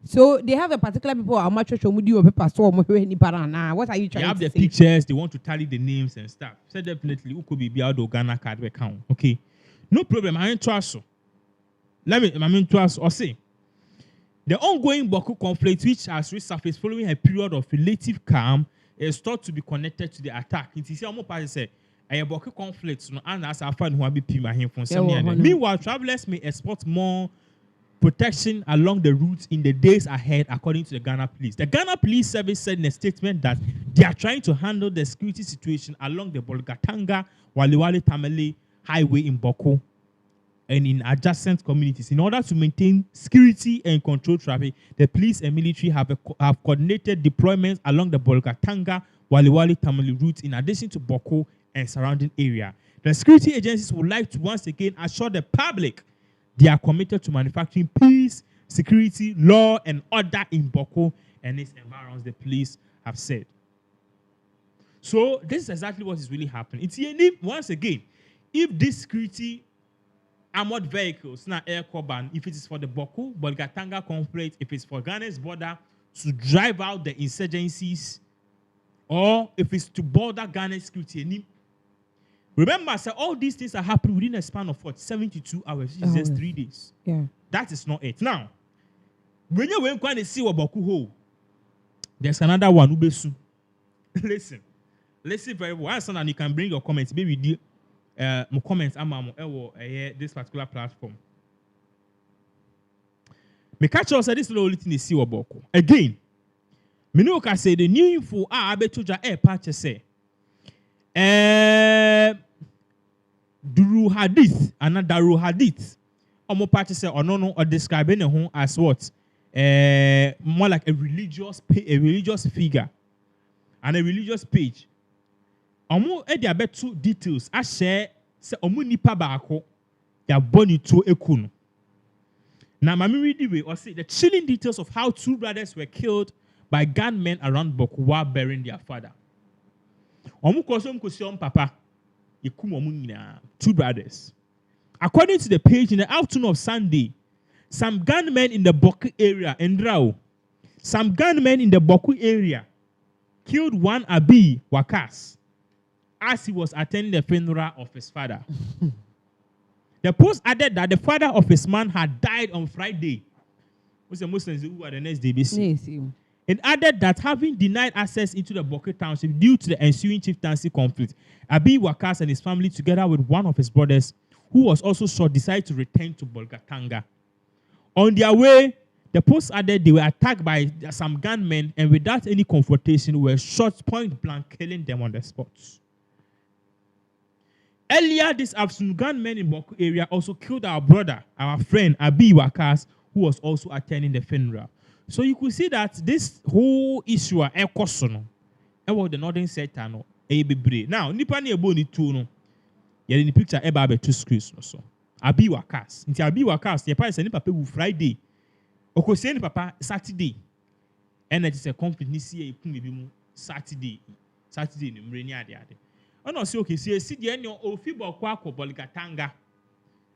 So they have a particular people how much paper so what are you trying to say? They have the say? pictures, they want to tally the names and stuff. So definitely who could be out of Ghana card account. Okay. No problem. I ain't trust you. Or say the ongoing Boku conflict, which has resurfaced following a period of relative calm, is thought to be connected to the attack. It is almost say a Boku conflict, and as I find who be pima him from some. Meanwhile, travelers may expect more protection along the routes in the days ahead, according to the Ghana police. The Ghana Police Service said in a statement that they are trying to handle the security situation along the Bolgatanga Waliwali Tamale Highway in Boko and in adjacent communities. In order to maintain security and control traffic, the police and military have coordinated deployments along the Bolgatanga Waliwali Tamale route in addition to Boko and surrounding area. The security agencies would like to once again assure the public they are committed to manufacturing peace, security, law, and order in Boko and its environs, the police have said. So this is exactly what is really happening. It's once again, if this security armored vehicles, not air Koban, if it is for the Boko, Bolgatanga conflict, if it's for Ghana's border to drive out the insurgencies, or if it's to border Ghana's security. Remember, so all these things are happening within a span of 72 hours, which is just 3 days. Yeah. That is not it. Now, when you went to see what Boko hold, there's another one, Ubesu. Listen very well. And you can bring your comments. Maybe more comments this particular platform. Me catch us this little thing is see what Boko. Again, me know can say the new info abetuja patch say. Duru Hadith, another Hadith. Omo party say or describing home as what? More like a religious figure and a religious page. Omo there be 2 details. I share say omo nipa baako ya boni to ekunu. Now mami read the way or say the chilling details of how 2 brothers were killed by gunmen around Boko while burying their father. Omu kosom kosom papa, ikum omu nyina 2 brothers. According to the page, in the afternoon of Sunday, some gunmen in the Boku area, some gunmen in the Boku area killed one Abi Wakas as he was attending the funeral of his father. The post added that the father of his man had died on Friday. What's the Muslims who are the next day? It added that having denied access into the Boku township due to the ensuing chieftaincy conflict, Abi Wakas and his family, together with one of his brothers, who was also shot, decided to return to Bolgatanga. On their way, the post added they were attacked by some gunmen and without any confrontation were shot point blank, killing them on the spot. Earlier this afternoon, gunmen in Boku area also killed our brother, our friend Abi Wakas, who was also attending the funeral. So you could see that this whole issue of Ekosono, the northern sector, no, now, nipa ni ebo ni two no. In the picture, eba 2 screws no so. Abi Wakas. Inti Abi Wakas, the parents nipa pe Friday. Oko say ni papa Saturday. And it is a conflict ni see e kun mu Saturday ni mre ni ade. Ono say okay, see the enyo ofi Boko akọ Bolgatanga.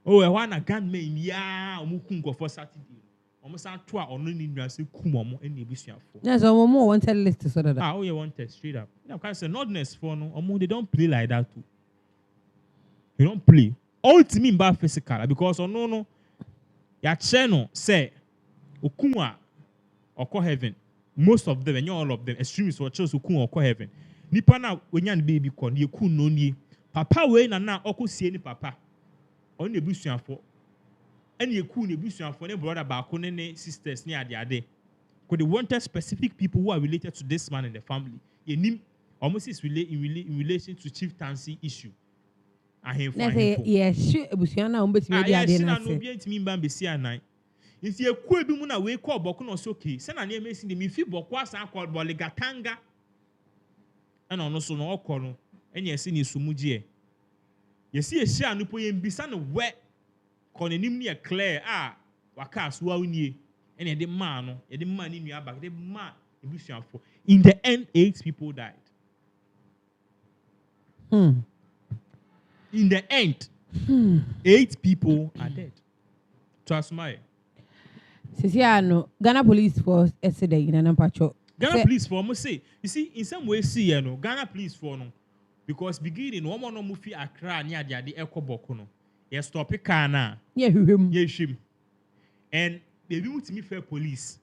Oh, I want a gunman, yeah, Mukunko for Saturday. Almost out to our only nurse, Kumomo, and the Bishop. That's all more wanted list so that. Oh, you wanted straight up. Now, can't say notness for no, or they don't play like that too. You don't play. All to me about physical because no, your channel say, Okuma or heaven. Most of them, and all of them, extremists or chose Okuma or heaven. Nipana, when you're baby con, you could no need. Papa, when and now, Oko see any papa. On the bush for any you could bush for any brother back on any sisters near the other. Because they wanted specific people who are related to this man and the family. You name almost is in relation to chieftaincy issue. I have yes, Busiana, but you are if you could be muna we call Bokuno Soki, send a name in the Mifi Bokwasa called Boligatanga. And also no corner, and yes, in Sumuji. You see a share no poem be son wet, Conenimnia Claire, Wakas, Wawini, and the man in your back, the man in the end, 8 people died. In the end, 8 people are dead. Trust me. Sisiano, Ghana police force yesterday in an patrol. Ghana police force must say, you see, in some way, see, Ghana police force no, because beginning, one more no movie Accra near the Echo Bokono. Yes, stop a car now. Yeah, him. Yes, him. And they do to me fair police.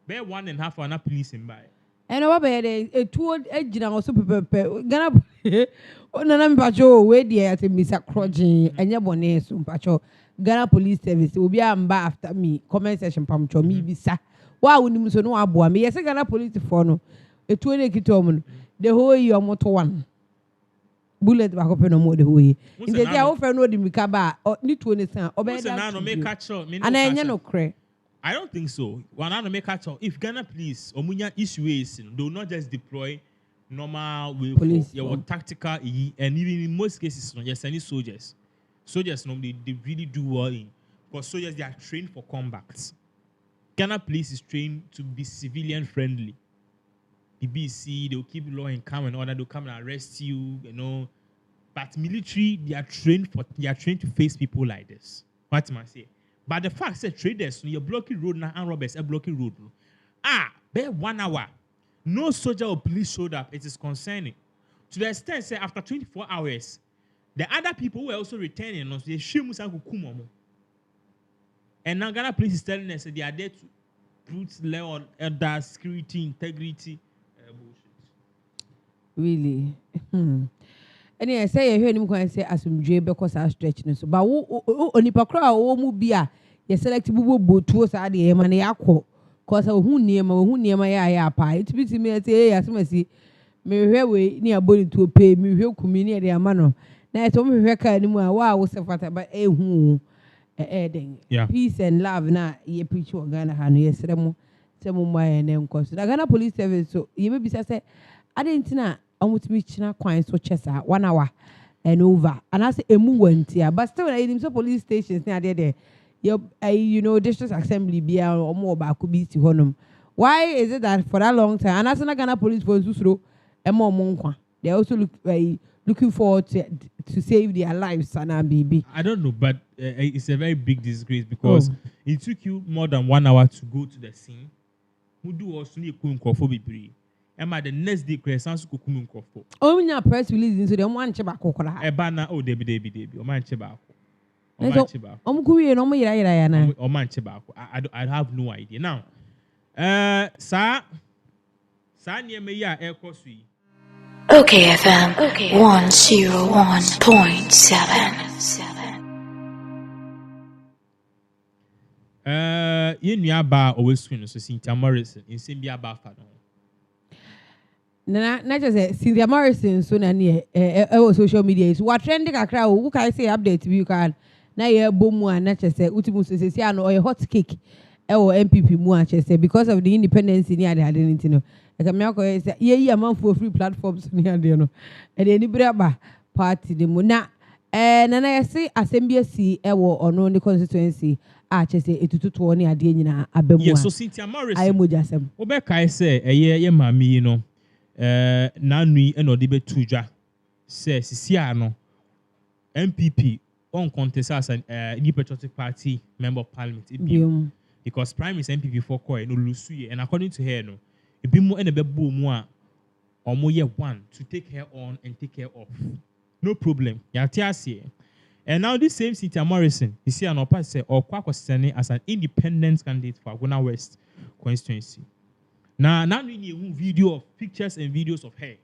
Bear 1.5 hour police in by. And over there, a toward edge and also Ghana. Oh, no, patrol, where the at Mr. Crodging and your bonnet, soon patrol. Ghana Police Service will be after me. Comment section pamcho me bisa. Why would you so no abo me? Yes, Ghana Police for no. A 20 kitomon. The whole year motor one. Bullet back up no more the whole year. In the day I offer no the mikaba or need to understand. And I no cray. I don't think so. One I make catch if Ghana Police or Munya issue is do not just deploy normal police or tactical and even in most cases not just any soldiers. Soldiers normally they really do well in because soldiers they are trained for combat. Ghana police is trained to be civilian friendly. The BC they'll keep law and calm and order, they'll come and arrest you, But military they are trained to face people like this. What am I saying? But the fact that traders you're blocking road now and robbers are blocking road. Bare 1 hour. No soldier or police showed up. It is concerning. To the extent say after 24 hours. The other people were also returning. And now Ghana police is telling us that they are there to put law on elder security, integrity. Really? And I say, I hear him going to say, as some jail because I stretch. So, but only per crowd, mubia, you select bubu towards the Emaniaco. Cause who near my pie. It be to me, I say, as I see, me way near body to pay me, who community their manor. Now, I told me, anymore. Wow, was a fatter, but peace and love. Now, ye preach what Ghana had yesterday. Some my name cost. The Ghana Police Service, so you may be say, I didn't know. I want to meet China coins so chesa 1 hour and over. And I say a movement here, but still, I didn't police stations near there. District assembly be or more about could be to honum. Why is it that for that long time? And as a Ghana police force, and more monk, they also looking forward to save their lives and baby. I don't know, but it's a very big disgrace because it took you more than 1 hour to go to the scene. Who do also need to and the next day, Crescent Kukum Kofo. Oh, we are press release into the Omanchannel. Ebana, oh, Debbie, Omanchannel. Omanchannel. I have no idea. Now, sir, near me, air course. Okay, FM 101.7. You knew about always swing, so Cynthia Morrison in Simbia Baffa. Not just Cynthia Morrison, so near social media. So what trending a crowd? Who can I say update you can? Now you boom one, not just say Utimus say or a hot cake or MPP much say because of the independence in the identity. No, like a miracle is a month for free platforms near the and any braba party the muna. And I say Assembly or no the constituency. Just say it to 20 a day na abemu. Yes, so Cynthia Morrison. I am just Obeka I say a year mami Nanui and Odibe Tuja says Siano MPP on contest as a New Patriotic Party member of Parliament. Because Prime is MPP for Koi no Lucy, and according to her, no, it be more and a bebo more or more year one to take her on and take care of. No problem. Yatiasi. And now this same Cynthia Morrison, you see an opposite or Kwadwosheldon as an independent candidate for Agona West constituency. Now we need video of pictures and videos of her.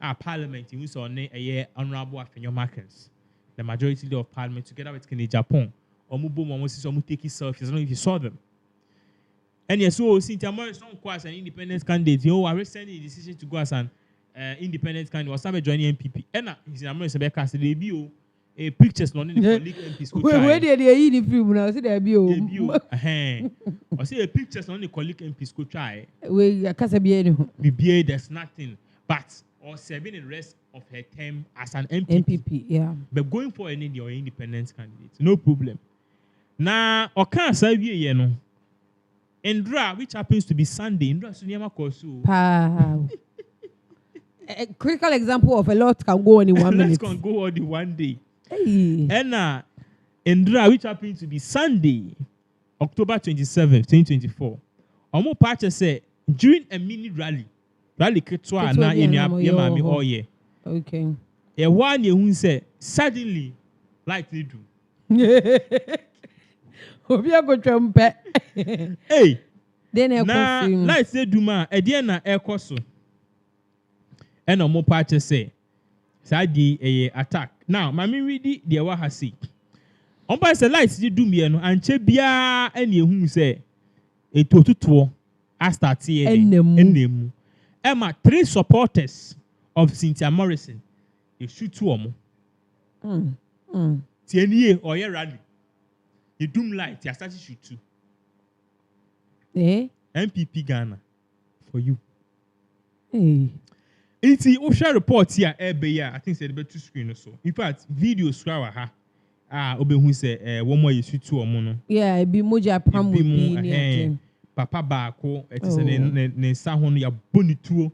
Our parliament, we saw a year honorable Afenyo Markins, the majority leader of parliament, together with Kenya Japan. Omubo Moses Omu take selfies. I don't know if you saw them. And yes, so Cynthia Morrison as an independent candidate, I recently decision to go as an independent candidate was some joining MPP. And Cynthia Morrison be cast the debut a pictures on the colleague MPs. Where did they eat the film now? See the debut. I see a pictures on the colleague MPs could try. We BBA, there's nothing. But or serving the rest of her term as an MPP. Yeah. But going for any your independent candidate, no problem. Now, or can't serve you, know. Indra, which happens to be Sunday, Indra Sunyama Kosu. A critical example of a lot can go on in 1 minute. Can go on in 1 day. Hey. And Indra, which happens to be Sunday, October 27th, 2024. Omo Pacha said during a mini rally Ketwa na Yamami all year. Okay. A 1 year who said suddenly like they do. Hey, then now let's say Duma, Ediana Ekoso. And no more party say, Sadi a attack. Now, Mammy read the Wahasi. On by the lights, you do me and Chebia and you who say a total I start here. Emma, 3 supporters of Cynthia Morrison. You shoot 2 or more. Tienye or your rally. You doom light, you started shoot 2. Eh? MPP Ghana for you. Hey. It's the official report here, I think said about 2 screen or so. In fact, video scroll ha. Obe who say one more you shoot 2 or more. Yeah, it be moja pam would be Papa Bako, it is ne sahon ya bonituo.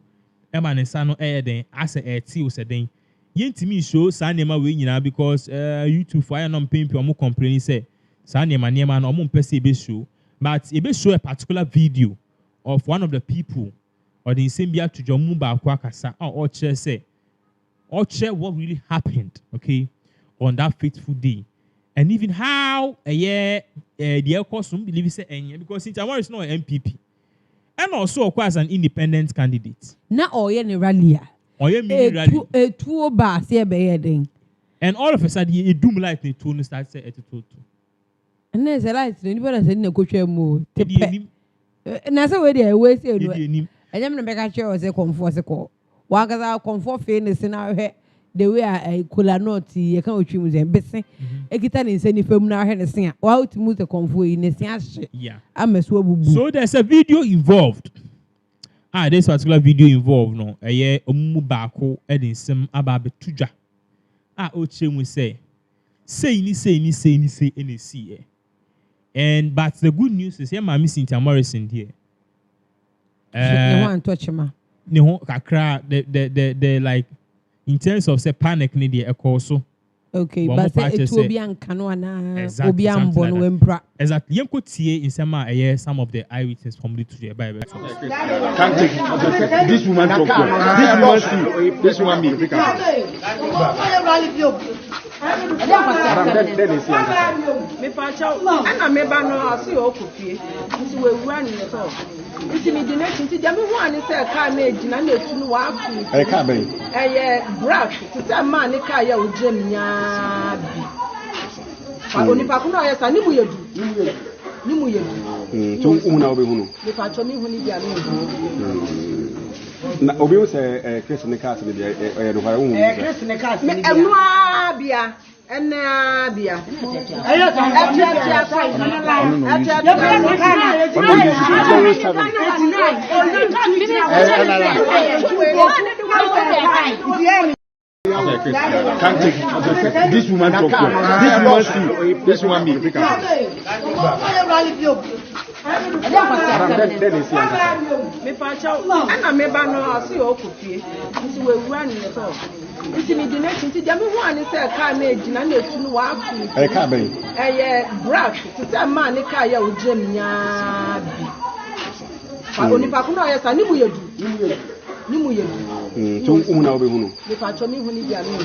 Emma ne sano den as a tea was a day. Yen to me show Sanema win because YouTube fire non paying people complaining say Sanema near man or person show. But it show a particular video of one of the people or the same year to Jomuba Kwakasa or say or share what really happened, okay, on that fateful day. And even how a year the costume believe say because Cynthia Morrison is not an MPP. And also of course an independent candidate. Na oye rally. Oye mini rally. A 2 bars here be. And all of a sudden a doom light ne tone start say at to. And there's a light anybody said no coach mo. Na say we dey we say no. And them no make sure say comfort say call. Wa ga comfort fairness na he the way I cola not you can otwi mu ze bese ekita ne nsa ni fam na he ne se a wa otmu the comfort yi ne se ahye. Yeah. Ameso abubu. So there's a video involved. This particular video involved no eye omu baako e de nsem aba betudwa. Oche mu say ni see. And but the good news is here Mama Cynthia Morrison here. Ne wan touch ma. Ne ho kakra the like in terms of say panic ni dey so. Okay, but say it will be ankano na obi ambon wempra. Exactly. Yenko tie in some of the eyewitness from the to the Bible. Can't take it. This woman talk to this woman me. Me pacha ana me ba no aso yo kopie nti we wura ni so nti me dinati nti dem hu ani se ka na ejina na etu no wa afu e ka ben black ti se ma ni ka ya ojem nya bi pa oni pa kuno ya sa ni mu yedu to una obi hunu me pacha mi huni dia mi na obi wo se Chris ne cast be e do fara hu Chris ne cast me enua bia Enabia. Can't take it. This woman talk to this woman me. Me pacha ana me ba no asi okofie nti we wura ni so nti me dinati nti jame hu ani se ka na ejina na etu no wa afu ka ben black ti se ma ni ka ya ojem nya bi pa oni pa kuno ya sa ni mu yedu so umuna obe hunu me pacha mi hu ni dia me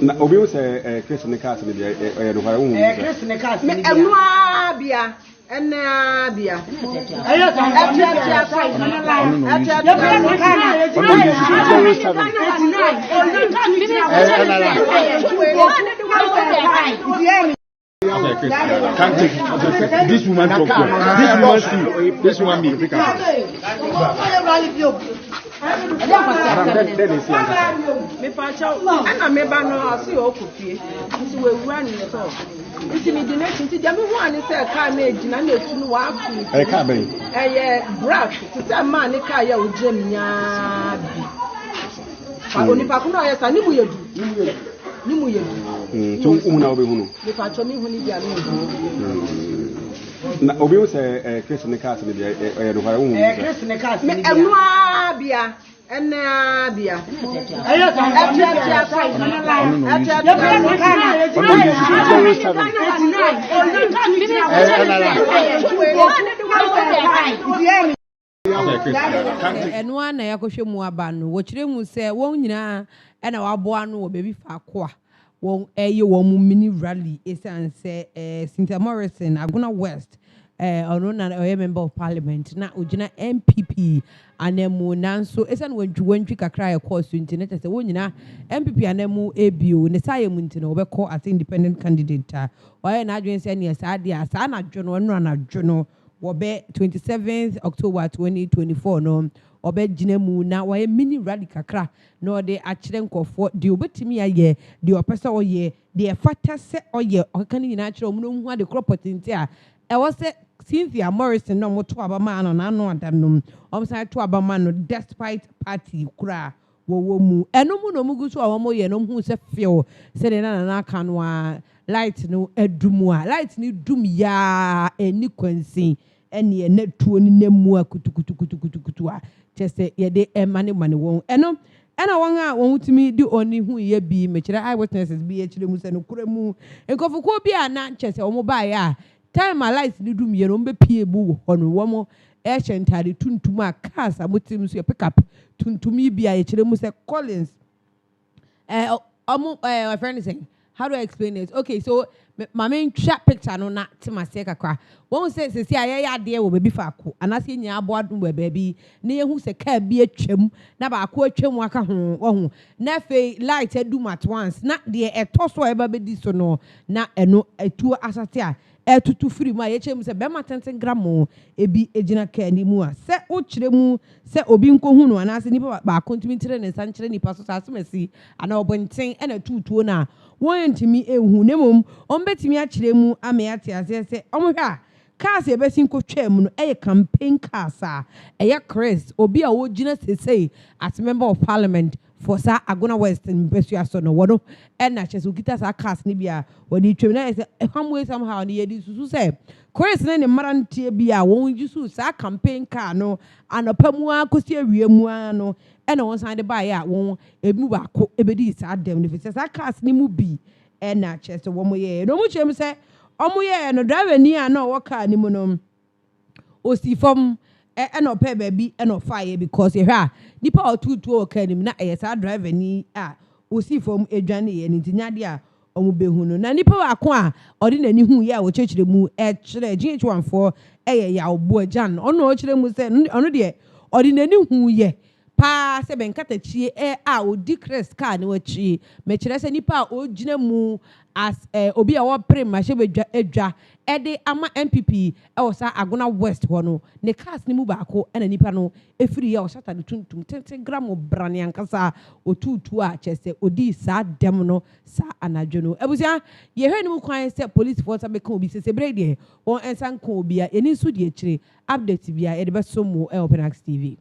na obi se Chris ne cast ne dia no fara hu Chris ne cast ne dia enua bia ena bia ayo can't take this woman talk this woman me pick up me pacha ana me ba no asi okofie nti we wura ni so nti me dinati nti jame hu ani se ka na ejina na etu no wa afu ka ben black ti se ma ni ka ya ojem nya bi pa oni pa kuno ya sa ni mu yedu so umuna obe hunu me pacha mi hu ni dia me na obi se Chris ne cast ne dia no fara hu Chris ne cast me enua bia ena bia ayo enua na yakohwe mu aba no wo kire mu se won nyina ena waboa no wo bebi fa ko won won mu mini rally esan se Cynthia Morrison Aguna West ono na member of parliament na ojina MPP anemu nanso esan wantwi kakra ya course internet se won nyina MPP anemu ebio ne saye mu ntino obekọ as independent candidate oye na adwen se ne saade asa na dwono no na dwono wo be 27th October 2024 no obe gina mu na waye mini rally kakra no de akire nkofo de obetimi aye de opesa oye de fata se oye okaka ni nyina akire omuno hu ade property nti a was Cynthia Morrison no moto abama no na no adanom omsa to abama no despite party kura wo mu eno mu no mugu so awomo ye no hu se feel se de na aka no a light no edumu a light ni dum ya eni kwansin ene na tuo ni nemu akutukutukutukutu a chese ye de emane won eno ena won a won hutimi di oni hu ye bi mekire eyewitnesses bi ye kire mu se no kura mu enkofuko bi a na chese omo ba ya time light ni dum ye no mbe pie bu hono womo ntare tuntum a cars amotim so ye pick up tuntumi bi a ye kire mu se Collins my friend is saying, how do I explain it? Okay, so my main chat picture no na timase kakra. Won say se ya de wo baby fa ko. Anase nya aboa dum we baby. Na ye hu se ka bi atwam na ba ko atwam aka ho wo hu. Na fe light edum at once. Na de etoso e ba be di so no na eno etu asate a etutu free ma ye chem se be ma 10 gram ebi ejina ka ni mu a. Se o kire mu se obi nko hu no anase ni ba kontimi tire ne san kire ni paso sa asomasi ana obonten ena tutuo na won ntimi ehu nemom ombetimi akire mu ameate ase se omhwa cars ebesin ko twam no eye campaign cars a eye Chris obi a wogina sesei as member of parliament for sa Aguna West in Besuaso no wono ena chesu kita sa cars ni bia wodi twam na say hamwe somehow ni yedi susu say Chris na ne marantie bia won jisu sa campaign car no anopamu akosi awiemu ano ena won san de ba ya won emu ba ko ebedi sa dem ni fi sa cars ni mu bi ena chesu wo mo ye no mu chem say omo ye no driver ni a na wo car ni mu no osifom ena ope baby ena fire because ye hwa nipa otutu o car ni na sa driver ni a osifom edwane ye ni tinyade a omo behu no na nipa wa ko a odi nani hu ye a wo chechire mu kire GH1 eye ya obo ajan ono o chire mu se ono de odi nani hu ye pa se ben katachie a odi crest car ni wachi me kire se nipa o gina mu as obi a wo prim ma shebe edwa ede ama MPP e wo sa Aguna West ho no ne cars ni mu ba ko ena nipa no efiri ya o shata de tuntum 10 gram brane ankasa otutu a chese odi sa dem no sa anadwo no ebusia ye hwe ni mu kwan se police force abeka obi se bre de won ensan ko obi a eni so de akire update bia e de beso mu pinaxtv